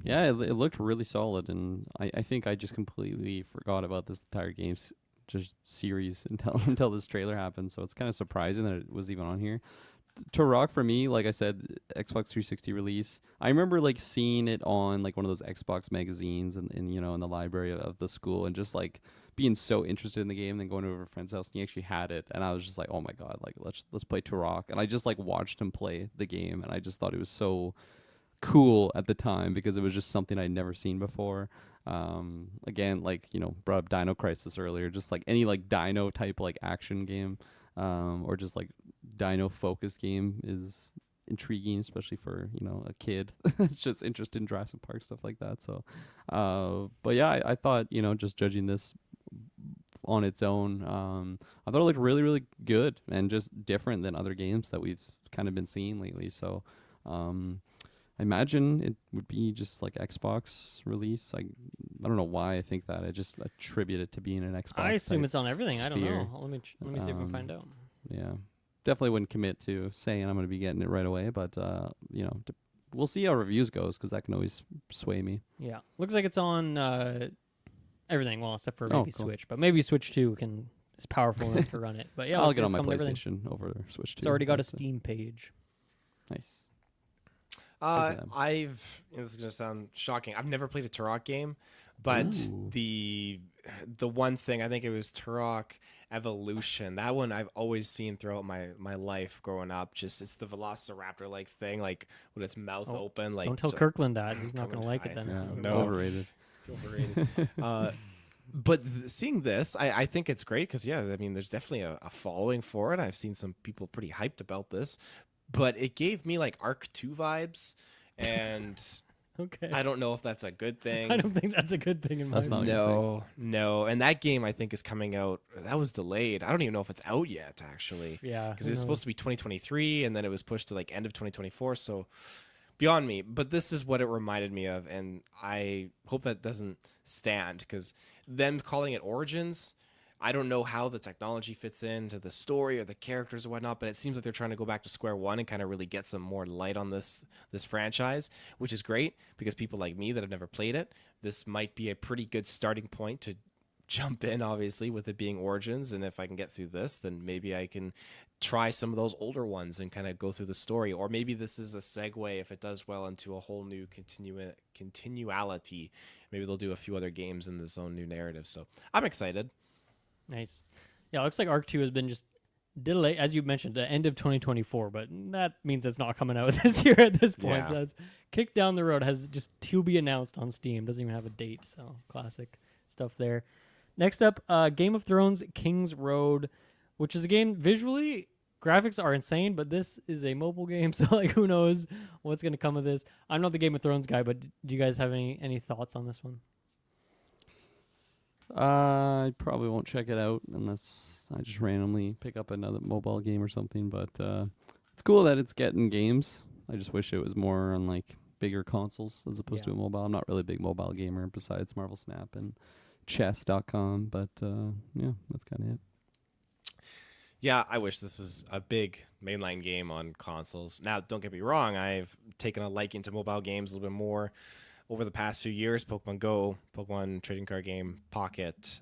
Yeah, it looked really solid, and I think I just completely forgot about this entire game's just series until this trailer happened. So it's kind of surprising that it was even on here. Turok for me, like I said, Xbox 360 release. I remember like seeing it on like one of those Xbox magazines and in the library of the school, and just like being so interested in the game, and then going over to a friend's house and he actually had it, and I was just like, oh my god, like let's play Turok. And I just like watched him play the game, and I just thought it was so cool at the time because it was just something I'd never seen before. Again, like brought up Dino Crisis earlier, just like any like Dino type like action game, or just like Dino focused game is intriguing, especially for a kid that's just interested in Jurassic Park stuff like that. So but yeah, I thought just judging this on its own, I thought it looked really, really good and just different than other games that we've kind of been seeing lately. So I imagine it would be just like Xbox release. I don't know why I think that. I just attribute it to being an Xbox. I assume type it's on everything. I don't sphere. know. Let me see if I can find out. Yeah, definitely wouldn't commit to saying I'm going to be getting it right away, but we'll see how reviews goes because that can always sway me. Yeah, looks like it's on everything. Well, except for Oh, maybe cool. Switch, but maybe Switch 2 is powerful enough to run it. But yeah, I'll looks get like on my it's coming to everything. PlayStation over Switch 2. It's already got a That's it. Steam page. Nice. This is gonna sound shocking. I've never played a Turok game, But Ooh. the one thing, I think it was Turok Evolution. That one I've always seen throughout my life growing up. Just it's the Velociraptor like thing, like with its mouth Oh, open. Like Don't tell Kirkland that. He's not coming- gonna like it then. Yeah, No. overrated. overrated. But seeing this, I think it's great because, yeah, I mean, there's definitely a following for it. I've seen some people pretty hyped about this, but it gave me like Arc 2 vibes, and Okay. I don't know if that's a good thing. I don't think that's a good thing in my That's not a opinion. good No. And that game, I think, is coming out. That was delayed. I don't even know if it's out yet, actually. Yeah. Because who it was supposed knows? to be 2023, and then it was pushed to like end of 2024. So beyond me. But this is what it reminded me of, and I hope that doesn't stand, because them calling it Origins, I don't know how the technology fits into the story or the characters or whatnot, but it seems like they're trying to go back to square one and kind of really get some more light on this franchise, which is great because people like me that have never played it, this might be a pretty good starting point to jump in, obviously, with it being Origins. And if I can get through this, then maybe I can try some of those older ones and kind of go through the story. Or maybe this is a segue, if it does well, into a whole new continuality. Maybe they'll do a few other games in this own new narrative. So I'm excited. Nice. Yeah, it looks like Arc 2 has been just delayed, as you mentioned, the end of 2024, but that means it's not coming out this year at this point. Yeah. So that's kicked down the road, has just to be announced on Steam. Doesn't even have a date, so classic stuff there. Next up, Game of Thrones King's Road, which is a game visually, graphics are insane, but this is a mobile game, so like who knows what's going to come of this. I'm not the Game of Thrones guy, but do you guys have any thoughts on this one? I probably won't check it out unless I just randomly pick up another mobile game or something. But it's cool that it's getting games. I just wish it was more on like bigger consoles as opposed to a mobile. I'm not really a big mobile gamer besides Marvel Snap and chess.com. But yeah, that's kind of it. Yeah, I wish this was a big mainline game on consoles. Now, don't get me wrong, I've taken a liking to mobile games a little bit more over the past few years. Pokemon Go, Pokemon trading card game, Pocket,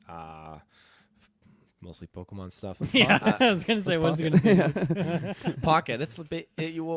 mostly Pokemon stuff. Yeah, I was going to say, what's it going to say? Pocket. It's a bit.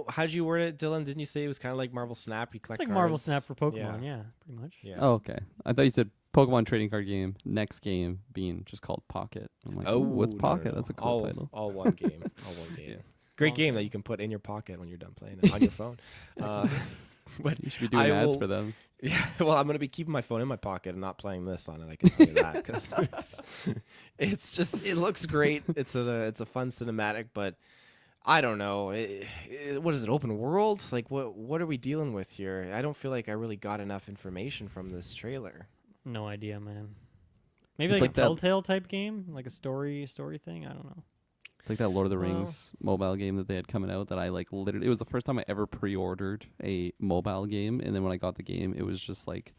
How'd you word it, Dylan? Didn't you say it was kind of like Marvel Snap? You collect It's like cards? Marvel Snap for Pokemon, yeah pretty much. Yeah. Oh, okay. I thought you said Pokemon trading card game. Next game being just called Pocket. I'm like, Oh, what's no, Pocket? no, no. That's a cool title. All one game. All one game. Great Long game time. that you can put in your pocket when you're done playing it on your phone. But You should be doing I ads will- for them. Yeah, well, I'm gonna be keeping my phone in my pocket and not playing this on it. I can tell you that, because it's just, it looks great. It's a fun cinematic, but I don't know. What is it? Open world? Like what are we dealing with here? I don't feel like I really got enough information from this trailer. No idea, man. Maybe It's like like a that- Telltale type game, like a story thing. I don't know. It's like that Lord of the Well- Rings mobile game that they had coming out that I like literally, it was the first time I ever pre-ordered a mobile game. And then when I got the game, it was just like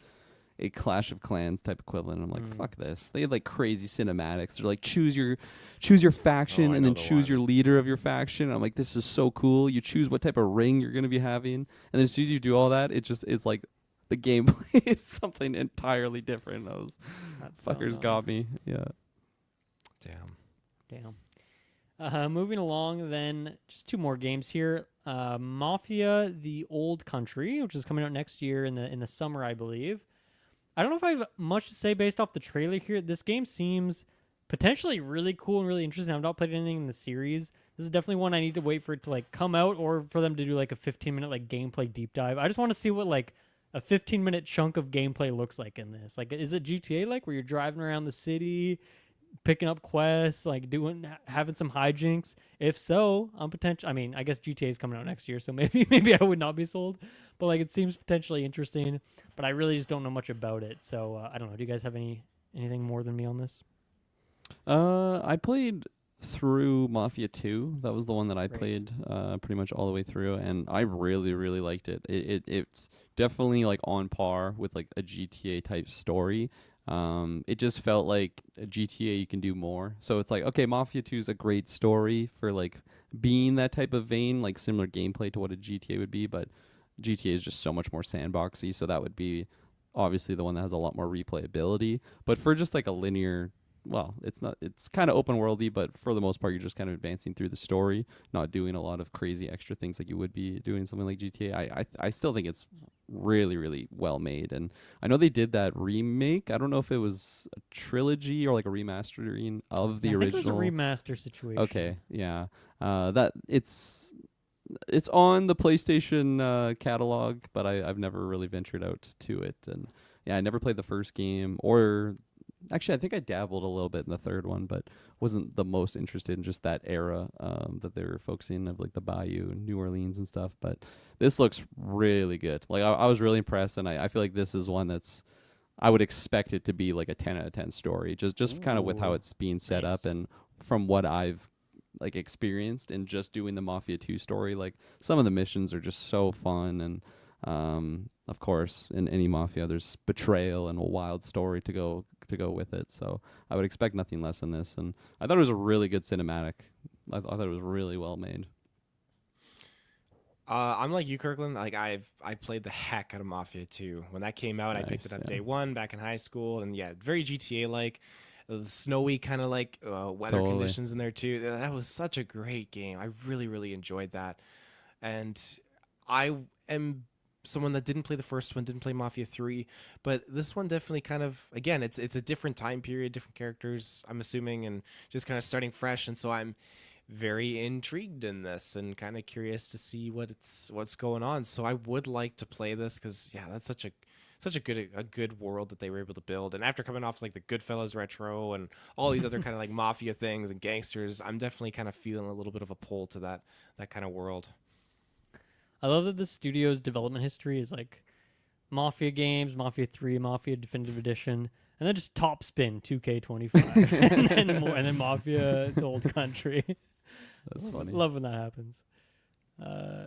a Clash of Clans type equivalent. I'm like, fuck this. They had like crazy cinematics. They're like, choose your faction I and know then the choose one. your leader of your faction. I'm like, this is so cool. You choose what type of ring you're going to be having. And then as soon as you do all that, it just is like the gameplay is something entirely different. Those That's fuckers got me. Yeah. Damn. Damn. Moving along, then, just two more games here. Mafia: The Old Country, which is coming out next year in the summer, I believe. I don't know if I have much to say based off the trailer here. This game seems potentially really cool and really interesting. I've not played anything in the series. This is definitely one I need to wait for it to like come out, or for them to do like a 15-minute like gameplay deep dive. I just want to see what like a 15-minute chunk of gameplay looks like in this. Like, is it GTA like where you're driving around the city, picking up quests, like having some hijinks? If so, I mean, I guess GTA is coming out next year, so maybe I would not be sold. But like, it seems potentially interesting. But I really just don't know much about it. So I don't know. Do you guys have anything more than me on this? I played through Mafia 2. That was the one that I Right. played pretty much all the way through, and I really, really liked it. It's definitely like on par with like a GTA type story. It just felt like a GTA you can do more. So it's like, okay, Mafia 2 is a great story for like being that type of vein, like similar gameplay to what a GTA would be, but GTA is just so much more sandboxy, so that would be obviously the one that has a lot more replayability. But for just like a linear well, it's not. It's kind of open worldy, but for the most part, you're just kind of advancing through the story, not doing a lot of crazy extra things like you would be doing something like GTA. I still think it's really really well made, and I know they did that remake. I don't know if it was a trilogy or like a remastering of the I think original. it was a remaster situation. Okay, yeah. That it's on the PlayStation catalog, but I've never really ventured out to it, and yeah, I never played the first game, or actually, I think I dabbled a little bit in the third one, but wasn't the most interested in just that era that they were focusing of like the Bayou and New Orleans and stuff. But this looks really good. Like I was really impressed, and I feel like this is one that's I would expect it to be like a 10 out of 10 story, just kind of with how Ooh, it's being set nice. up and from what I've like experienced and just doing the Mafia 2 story. Like some of the missions are just so fun, and of course in any Mafia there's betrayal and a wild story to go with it. So I would expect nothing less than this, and I thought it was a really good cinematic. I thought it was really well made. I'm like you, Kirkland. Like I played the heck out of Mafia 2 when that came out. I picked it Nice, up yeah. day one back in high school, and yeah, very GTA like. The snowy kind of like weather Totally. conditions in there too. That was such a great game. I really really enjoyed that, and I am someone that didn't play the first one, didn't play Mafia 3, but this one definitely kind of again, it's a different time period, different characters, I'm assuming, and just kind of starting fresh, and so I'm very intrigued in this and kind of curious to see what's going on. So I would like to play this cuz yeah, that's such a good world that they were able to build. And after coming off like the Goodfellas retro and all these other kind of like mafia things and gangsters, I'm definitely kind of feeling a little bit of a pull to that kind of world. I love that the studio's development history is like Mafia games, Mafia 3, Mafia Definitive Edition, and then just Top Spin 2K25, and then Mafia the Old Country. That's funny. Love when that happens.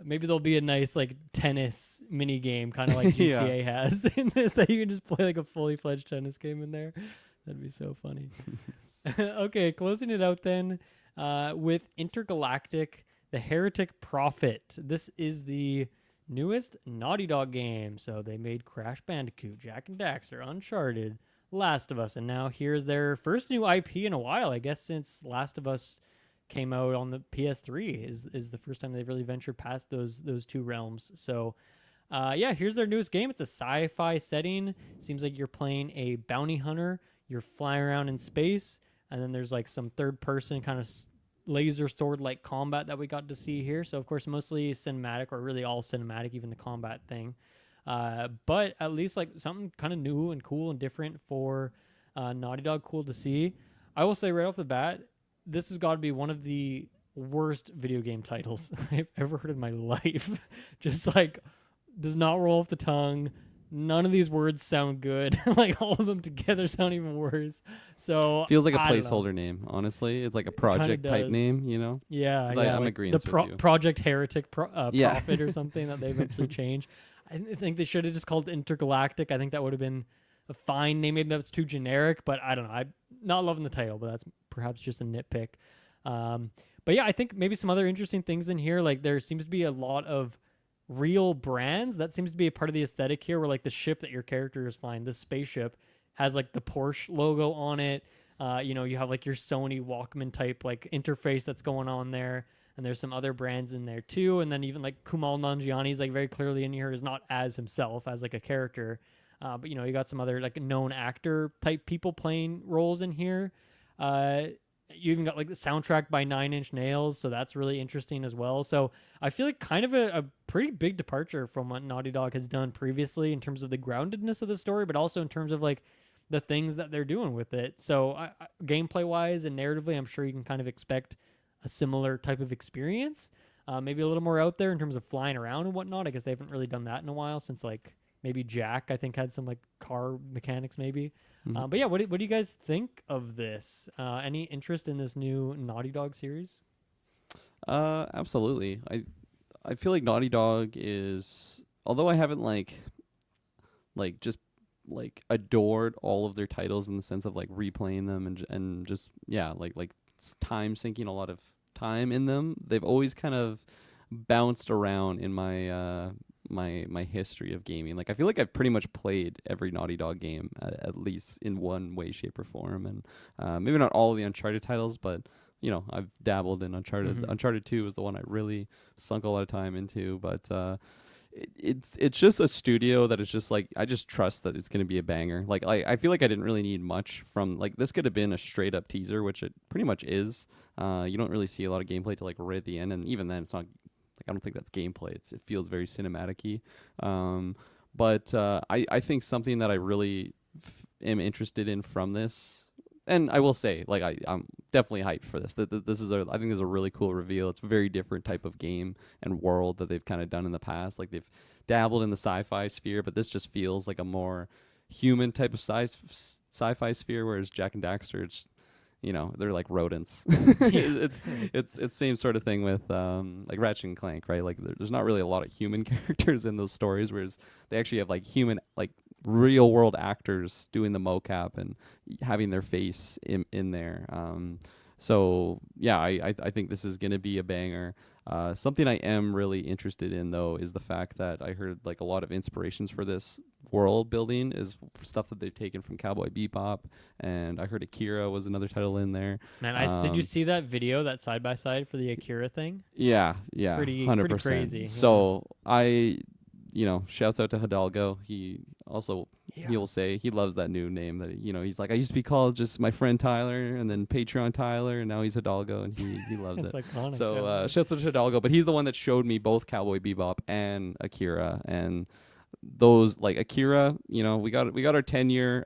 Maybe there'll be a nice like tennis mini game, kind of like Yeah. GTA has in this, that you can just play like a fully fledged tennis game in there. That'd be so funny. Okay, closing it out then with Intergalactic, the Heretic Prophet. This is the newest Naughty Dog game. So they made Crash Bandicoot, Jack and Daxter, Uncharted, Last of Us, and now here's their first new IP in a while, I guess, since Last of Us came out on the PS3 is the first time they've really ventured past those two realms. So yeah, here's their newest game. It's a sci-fi setting. Seems like you're playing a bounty hunter. You're flying around in space, and then there's like some third person kind of laser sword like combat that we got to see here. So of course mostly cinematic, or really all cinematic, even the combat thing. But at least like something kind of new and cool and different for Naughty Dog. Cool to see. I will say right off the bat, this has got to be one of the worst video game titles I've ever heard in my life. Just like does not roll off the tongue. None of these words sound good. Like all of them together sound even worse. So Feels like a I don't know. placeholder name, honestly. It's like a project type does. name, you know? Yeah, 'Cause yeah. I'm like agreeing the with you. Project Heretic Yeah. Prophet or something that they eventually changed. I think they should have just called it Intergalactic. I think that would have been a fine name. Maybe that's too generic, but I don't know. I'm not loving the title, but that's perhaps just a nitpick. But yeah, I think maybe some other interesting things in here. Like there seems to be a lot of real brands. That seems to be a part of the aesthetic here, where like the ship that your character is flying, this spaceship, has like the Porsche logo on it. You have like your Sony Walkman type like interface that's going on there. And there's some other brands in there too. And then even like Kumail Nanjiani's like very clearly in here is not as himself as like a character. But you got some other like known actor type people playing roles in here. You even got like the soundtrack by Nine Inch Nails, so that's really interesting as well. So I feel like kind of a pretty big departure from what Naughty Dog has done previously in terms of the groundedness of the story, but also in terms of like the things that they're doing with it. So gameplay wise and narratively, I'm sure you can kind of expect a similar type of experience. Maybe a little more out there in terms of flying around and whatnot. I guess they haven't really done that in a while since like maybe Jack, I think, had some like car mechanics maybe. But yeah, what do you guys think of this? Any interest in this new Naughty Dog series? Absolutely. I feel like Naughty Dog is, although I haven't like just like adored all of their titles in the sense of like replaying them and just like time sinking a lot of time in them. They've always kind of bounced around in my my history of gaming. Like I feel like I've pretty much played every Naughty Dog game at least in one way, shape, or form, and maybe not all of the Uncharted titles, but you know, I've dabbled in Uncharted. Mhm. Uncharted 2 was the one I really sunk a lot of time into, but it's just a studio that is just like, I just trust that it's going to be a banger. Like I feel like I didn't really need much from, like, this could have been a straight up teaser, which it pretty much is. You don't really see a lot of gameplay till like right at the end, and even then it's not like, I don't think that's gameplay. It feels very cinematic-y. But I think something that I really am interested in from this, and I will say, like, I'm definitely hyped for this. This is I think this is a really cool reveal. It's a very different type of game and world that they've kind of done in the past. Like, they've dabbled in the sci-fi sphere, but this just feels like a more human type of sci-fi sphere, whereas Jak and Daxter, it's, you know, they're like rodents. It's same sort of thing with like Ratchet and Clank, right? Like there's not really a lot of human characters in those stories, whereas they actually have like human, like real world actors doing the mocap and having their face in there. So yeah, I think this is gonna be a banger. Something I am really interested in, though, is the fact that I heard like a lot of inspirations for this world building is stuff that they've taken from Cowboy Bebop, and I heard Akira was another title in there. Man, did you see that video, that side by side for the Akira thing? Yeah, Pretty 100%. crazy. So you know, shouts out to Hidalgo. He also, he will say he loves that new name that, you know, he's like, I used to be called just my friend Tyler, and then Patreon Tyler, and now he's Hidalgo, and he loves it. Iconic. So shouts out to Hidalgo, but he's the one that showed me both Cowboy Bebop and Akira, and those, like Akira, you know, we got our 10-year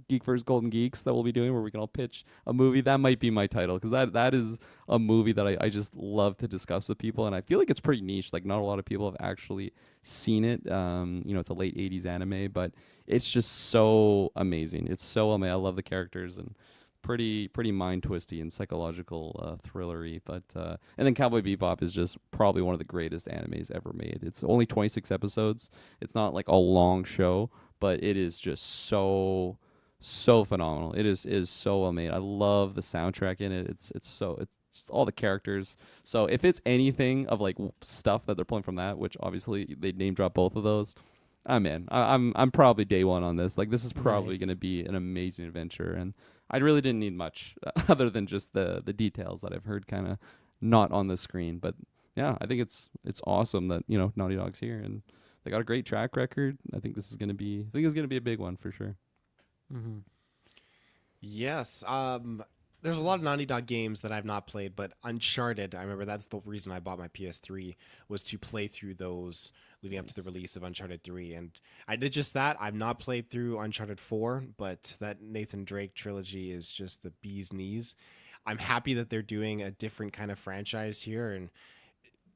Geek vs. Golden Geeks that we'll be doing, where we can all pitch a movie. That might be my title, because that is a movie that I just love to discuss with people, and I feel like it's pretty niche. Like, not a lot of people have actually seen it. You know, it's a late 80s anime, but it's just so amazing. It's so amazing. I love the characters, and pretty mind twisty and psychological thrillery. But and then Cowboy Bebop is just probably one of the greatest animes ever made. It's only 26 episodes. It's not like a long show, but it is just so phenomenal. It is so amazing. I love the soundtrack in it. It's just all the characters. So if it's anything of like stuff that they're pulling from that, which obviously they name drop both of those, I'm in. I'm probably day one on this. Like, this is probably Nice. going to be an amazing adventure, and I really didn't need much other than just the details that I've heard kind of not on the screen. But yeah, I think it's awesome that, you know, Naughty Dog's here, and they got a great track record. I think it's gonna be a big one for sure. Mm-hmm. Yes. There's a lot of Naughty Dog games that I've not played, but Uncharted, I remember that's the reason I bought my PS3, was to play through those leading up to the release of Uncharted 3. And I did just that. I've not played through Uncharted 4, but that Nathan Drake trilogy is just the bee's knees. I'm happy that they're doing a different kind of franchise here and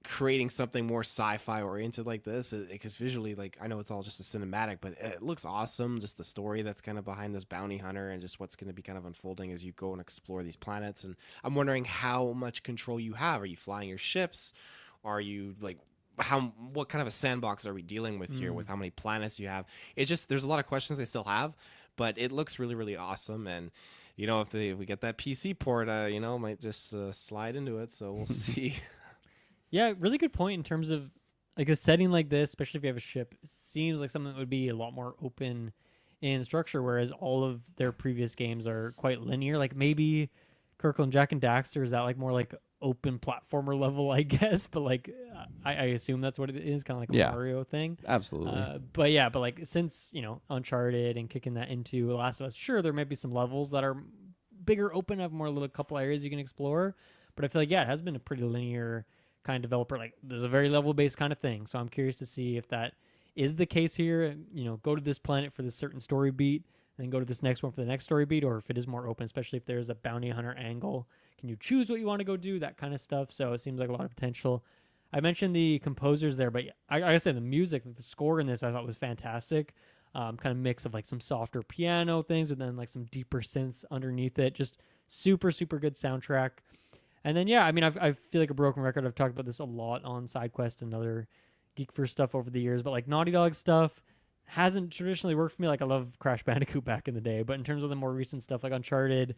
creating something more sci-fi oriented like this, because visually, like, I know it's all just a cinematic, but it looks awesome. Just the story that's kind of behind this bounty hunter, and just what's going to be kind of unfolding as you go and explore these planets. And I'm wondering how much control you have. Are you flying your ships? Are you like, what kind of a sandbox are we dealing with here, with how many planets you have? It just, there's a lot of questions they still have, but it looks really, really awesome. And you know, if we get that PC port, you know, might just slide into it. So we'll see. Yeah, really good point in terms of like a setting like this, especially if you have a ship. It seems like something that would be a lot more open in structure, whereas all of their previous games are quite linear. Like maybe Kirklin, Jak and Daxter, is that like more like open platformer level, I guess, but like I assume that's what it is, kind of like a Mario thing. Absolutely. But like, since, you know, Uncharted and kicking that into The Last of Us, sure, there might be some levels that are bigger, open, have more little couple areas you can explore, but I feel like, yeah, it has been a pretty linear kind of developer. Like, there's a very level based kind of thing, so I'm curious to see if that is the case here. You know, go to this planet for this certain story beat, and then go to this next one for the next story beat, or if it is more open, especially if there's a bounty hunter angle. Can you choose what you want to go do? That kind of stuff. So it seems like a lot of potential. I mentioned the composers there, but I gotta say the music, the score in this, I thought was fantastic. Kind of mix of like some softer piano things and then like some deeper synths underneath it. Just super, super good soundtrack. And then, yeah, I mean, I feel like a broken record. I've talked about this a lot on Sidequest and other Geekverse stuff over the years, but like Naughty Dog stuff hasn't traditionally worked for me. Like, I love Crash Bandicoot back in the day, but in terms of the more recent stuff like Uncharted,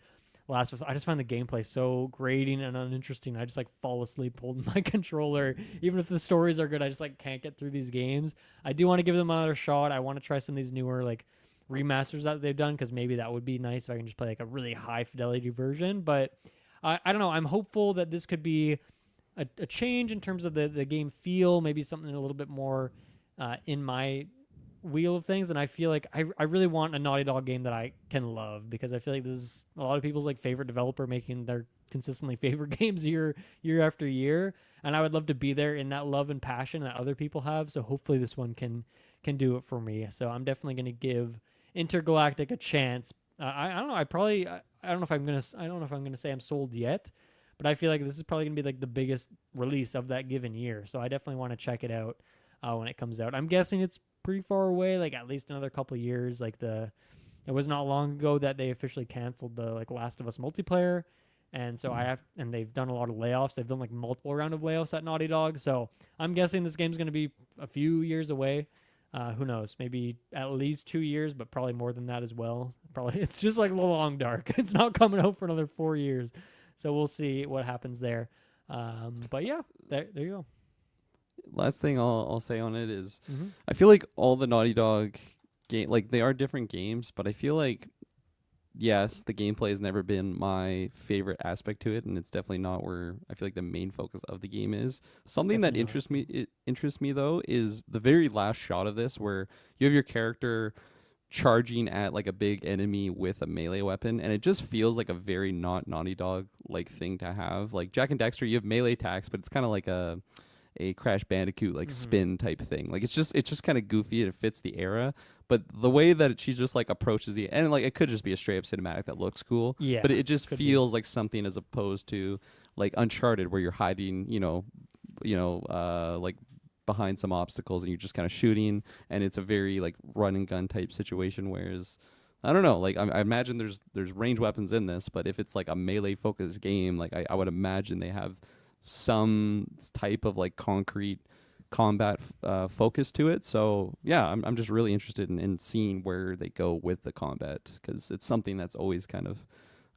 Last of Us. I just find the gameplay so grating and uninteresting. I just like fall asleep holding my controller. Even if the stories are good, I just like can't get through these games. I do want to give them another shot. I want to try some of these newer like remasters that they've done, because maybe that would be nice if I can just play like a really high fidelity version. But I don't know. I'm hopeful that this could be a change in terms of the game feel, maybe something a little bit more in my wheel of things. And I feel like I really want a Naughty Dog game that I can love, because I feel like this is a lot of people's like favorite developer making their consistently favorite games year after year, and I would love to be there in that love and passion that other people have. So hopefully this one can do it for me. So I'm definitely going to give Intergalactic a chance. I don't know. I don't know if I'm gonna say I'm sold yet, but I feel like this is probably gonna be like the biggest release of that given year. So I definitely want to check it out when it comes out. I'm guessing it's pretty far away, like at least another couple of years. Like it was not long ago that they officially canceled the like Last of Us multiplayer, and so and they've done a lot of layoffs. They've done like multiple round of layoffs at Naughty Dog. So I'm guessing this game's gonna be a few years away. Who knows? Maybe at least 2 years, but probably more than that as well. Probably it's just like The Long Dark. It's not coming out for another 4 years, so we'll see what happens there. But yeah, there you go. Last thing I'll say on it is, I feel like all the Naughty Dog game, like they are different games, but I feel like yes, the gameplay has never been my favorite aspect to it, and it's definitely not where I feel like the main focus of the game is. Something that interests me though is the very last shot of this, where you have your character charging at like a big enemy with a melee weapon, and it just feels like a very not Naughty Dog like thing to have. Like Jak and Daxter, you have melee attacks, but it's kind of like a Crash Bandicoot like spin type thing. Like it's just kind of goofy and it fits the era. But the way that she just like approaches and like it could just be a straight up cinematic that looks cool. Yeah, but it just feels like something as opposed to like Uncharted, where you're hiding, like behind some obstacles and you're just kind of shooting, and it's a very like run and gun type situation. Whereas I don't know, like I imagine there's range weapons in this, but if it's like a melee focused game, like I would imagine they have some type of like concrete combat focus to it. So yeah, I'm just really interested in seeing where they go with the combat, because it's something that's always kind of,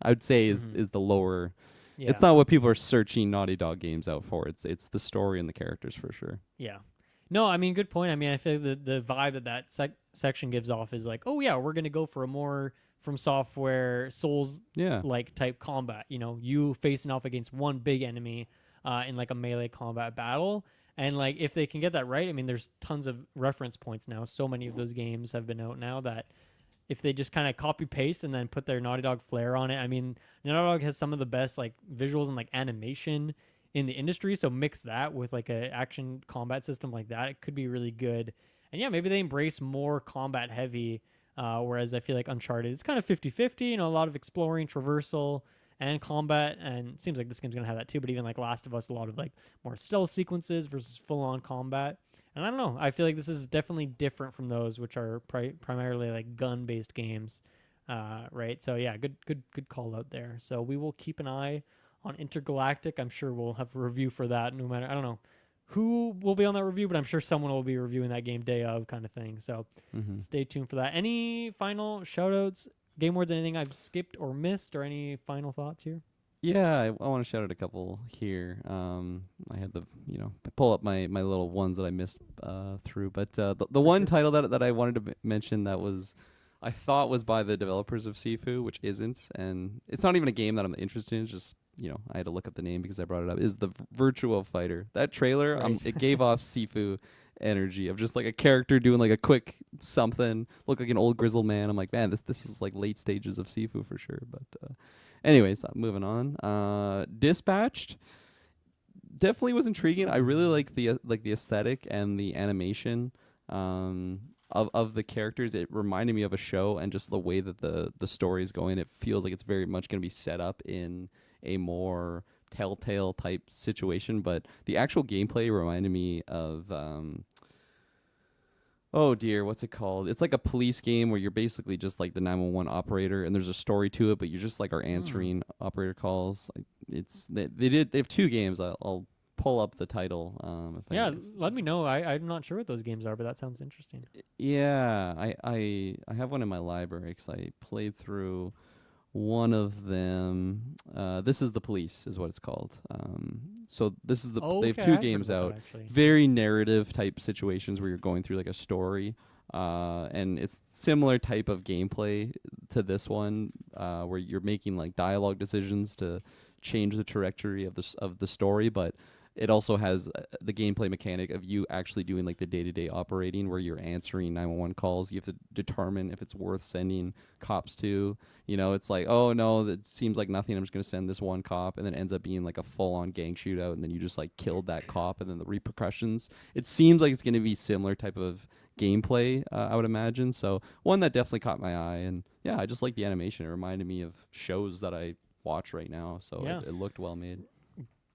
I would say is the lower. Yeah. It's not what people are searching Naughty Dog games out for. It's the story and the characters for sure. Yeah. No, I mean, good point. I mean, I feel like the vibe that section gives off is like, oh yeah, we're gonna go for a more From Software Souls like type combat. You facing off against one big enemy in like a melee combat battle. And like if they can get that right, I mean, there's tons of reference points now. So many of those games have been out now that if they just kind of copy paste and then put their Naughty Dog flair on it. I mean, Naughty Dog has some of the best like visuals and like animation in the industry. So mix that with like a action combat system like that, it could be really good. And yeah, maybe they embrace more combat heavy. Whereas I feel like Uncharted, it's kind of 50-50, a lot of exploring, traversal, and combat, and it seems like this game's gonna have that too. But even like Last of Us, a lot of like more stealth sequences versus full-on combat. And I don't know, I feel like this is definitely different from those, which are primarily like gun-based games, right? So yeah, good call out there. So we will keep an eye on Intergalactic. I'm sure we'll have a review for that. No matter, I don't know who will be on that review, but I'm sure someone will be reviewing that game day of kind of thing. So stay tuned for that. Any final shout-outs? Game Awards, anything I've skipped or missed, or any final thoughts here? Yeah, I want to shout out a couple here. I had pull up my little ones that I missed through, but the one title that I wanted to mention that I thought was by the developers of Sifu, which isn't, and it's not even a game that I'm interested in. It's just I had to look up the name because I brought it up. Is the Virtual Fighter. That trailer, right. It gave off Sifu energy of just like a character doing like a quick something, look like an old grizzled man. I'm like, man, this is like late stages of Sifu for sure. But anyways, moving on. Dispatched definitely was intriguing. I really like the aesthetic and the animation of the characters. It reminded me of a show, and just the way that the story is going, it feels like it's very much going to be set up in a more Telltale type situation. But the actual gameplay reminded me of oh dear, what's it called? It's like a police game where you're basically just like the 911 operator, and there's a story to it, but you just like are answering operator calls. They have two games. I'll pull up the title. Let me know. I'm not sure what those games are, but that sounds interesting. Yeah, I have one in my library because I played through one of them, This Is the Police is what it's called. So this is they have Okay, two I've heard games about out. that, actually. Very narrative type situations where you're going through like a story. And it's similar type of gameplay to this one, where you're making like dialogue decisions to change the trajectory of the story, but it also has the gameplay mechanic of you actually doing like the day-to-day operating where you're answering 911 calls. You have to determine if it's worth sending cops to. You know, it's like, oh no, that seems like nothing. I'm just going to send this one cop, and then it ends up being like a full-on gang shootout, and then you just like killed that cop, and then the repercussions. It seems like it's going to be similar type of gameplay, I would imagine. So one that definitely caught my eye, and yeah, I just like the animation. It reminded me of shows that I watch right now, so Yeah. it looked well made.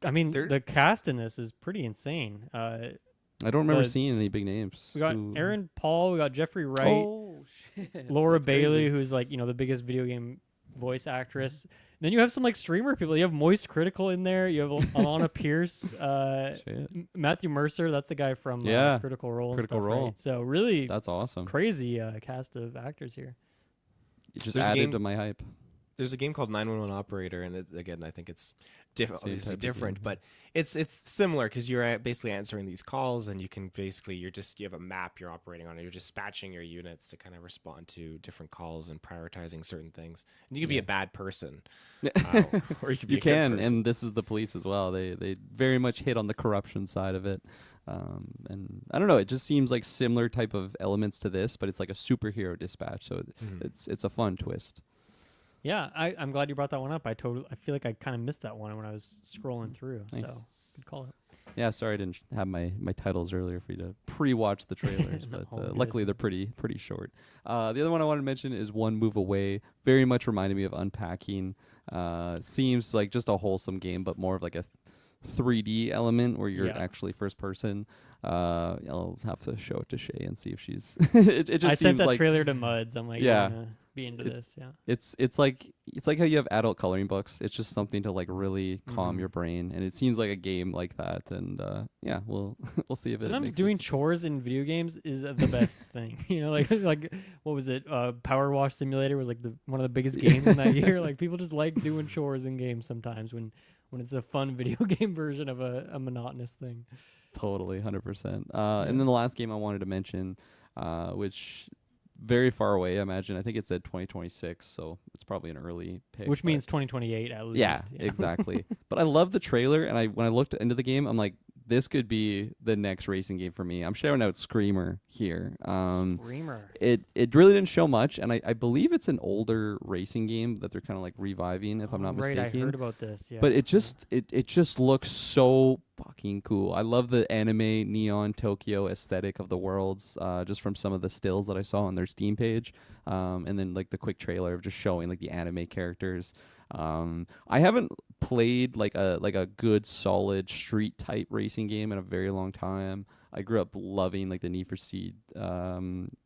I mean, There- the cast in this is pretty insane. I don't remember The- seeing any big names. We got Who- Aaron Paul, we got Jeffrey Wright, Oh, shit. Laura That's Bailey, crazy. who's like, the biggest video game voice actress. Then you have some like streamer people. You have Moist Critical in there. You have Alana Pierce, Shit. Matthew Mercer. That's the guy from Yeah, Critical Role. Critical and stuff, Role. Right? So really That's awesome. crazy cast of actors here. It just There's a added game- to my hype. There's a game called 911 Operator, and again, I think it's Same obviously type of different, game. but it's similar because you're basically answering these calls, and you can basically you have a map you're operating on, and you're dispatching your units to kind of respond to different calls and prioritizing certain things. And you can be a bad person, or you can be You a good can, person. and This Is the Police as well. They very much hit on the corruption side of it. And I don't know, it just seems like similar type of elements to this, but it's like a superhero dispatch, so it's a fun twist. Yeah, I'm glad you brought that one up. I feel like I kind of missed that one when I was scrolling through. Nice. So good call. Yeah, sorry I didn't have my titles earlier for you to pre-watch the trailers, No, but all good. luckily they're pretty short. The other one I wanted to mention is One Move Away. Very much reminded me of Unpacking. Seems like just a wholesome game, but more of like a 3D element where you're Yeah. actually first person. I'll have to show it to Shay and see if she's. it just I seems sent that like trailer to Muds. I'm like, Yeah. I'm gonna be into this. Yeah. it's like how you have adult coloring books. It's just something to like really calm your brain, and it seems like a game like that. And yeah, we'll see if it. Sometimes makes doing sense. chores in video games is the best thing. Like what was it? Power Wash Simulator was like one of the biggest games in that year. Like people just like doing chores in games sometimes when it's a fun video game version of a monotonous thing. Totally, 100%. And then the last game I wanted to mention, which very far away, I imagine. I think it said 2026, so it's probably an early pick. Which but- means 2028 at least. yeah, exactly. But I love the trailer, and when I looked into the game, I'm like, this could be the next racing game for me. I'm shouting out Screamer here. Screamer. It really didn't show much, and I believe it's an older racing game that they're kind of like reviving, if I'm not Right, mistaken. I heard about this. Yeah. But it just looks so fucking cool. I love the anime neon Tokyo aesthetic of the worlds, just from some of the stills that I saw on their Steam page, and then like the quick trailer of just showing like the anime characters. I haven't played like a good solid street type racing game in a very long time. I grew up loving like the Need for Speed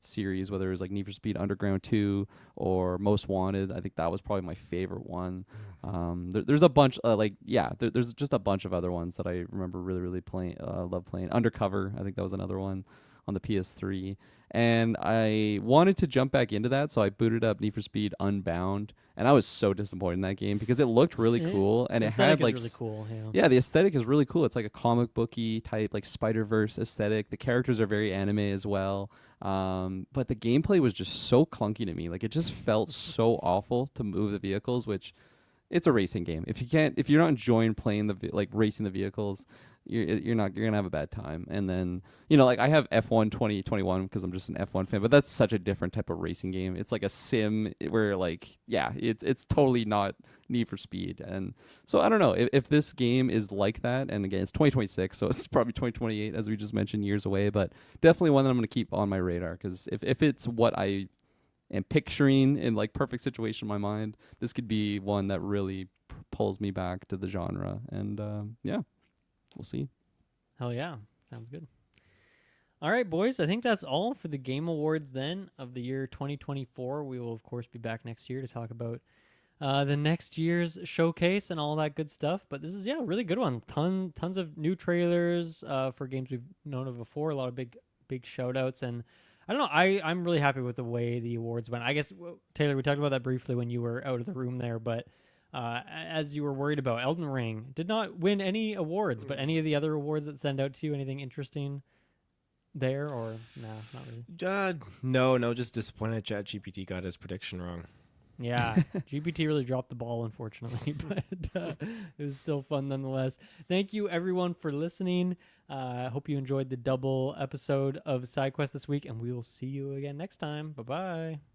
series, whether it was like Need for Speed Underground 2 or Most Wanted. I think that was probably my favorite one. There's a bunch there's just a bunch of other ones that I remember really playing. Love playing. Undercover, I think that was another one on the PS3. And I wanted to jump back into that, so I booted up Need for Speed Unbound, and I was so disappointed in that game because it looked really cool, and The it had aesthetic like is really cool. Yeah. yeah, the aesthetic is really cool. It's like a comic booky type, like Spider-Verse aesthetic. The characters are very anime as well. But the gameplay was just so clunky to me. Like it just felt so awful to move the vehicles, which it's a racing game. If you're not enjoying playing racing the vehicles, you're gonna have a bad time. And then like I have F1 2021 because I'm just an F1 fan, but that's such a different type of racing game. It's like a sim where it's totally not Need for Speed. And so I don't know if this game is like that. And again, it's 2026, so it's probably 2028 as we just mentioned, years away. But definitely one that I'm gonna keep on my radar because if it's what I am picturing in like perfect situation in my mind, this could be one that really pulls me back to the genre. And yeah. We'll see. Hell yeah. Sounds good. All right, boys. I think that's all for the Game Awards then of the year 2024. We will, of course, be back next year to talk about the next year's showcase and all that good stuff. But this is, a really good one. Tons of new trailers for games we've known of before. A lot of big shout outs. And I don't know. I'm really happy with the way the awards went. I guess Taylor, we talked about that briefly when you were out of the room there, but as you were worried about, Elden Ring did not win any awards, but any of the other awards that send out to you, anything interesting there, or no, not really? No, just disappointed ChatGPT got his prediction wrong. Yeah, GPT really dropped the ball, unfortunately, but it was still fun nonetheless. Thank you, everyone, for listening. Hope you enjoyed the double episode of SideQuest this week, and we will see you again next time. Bye-bye.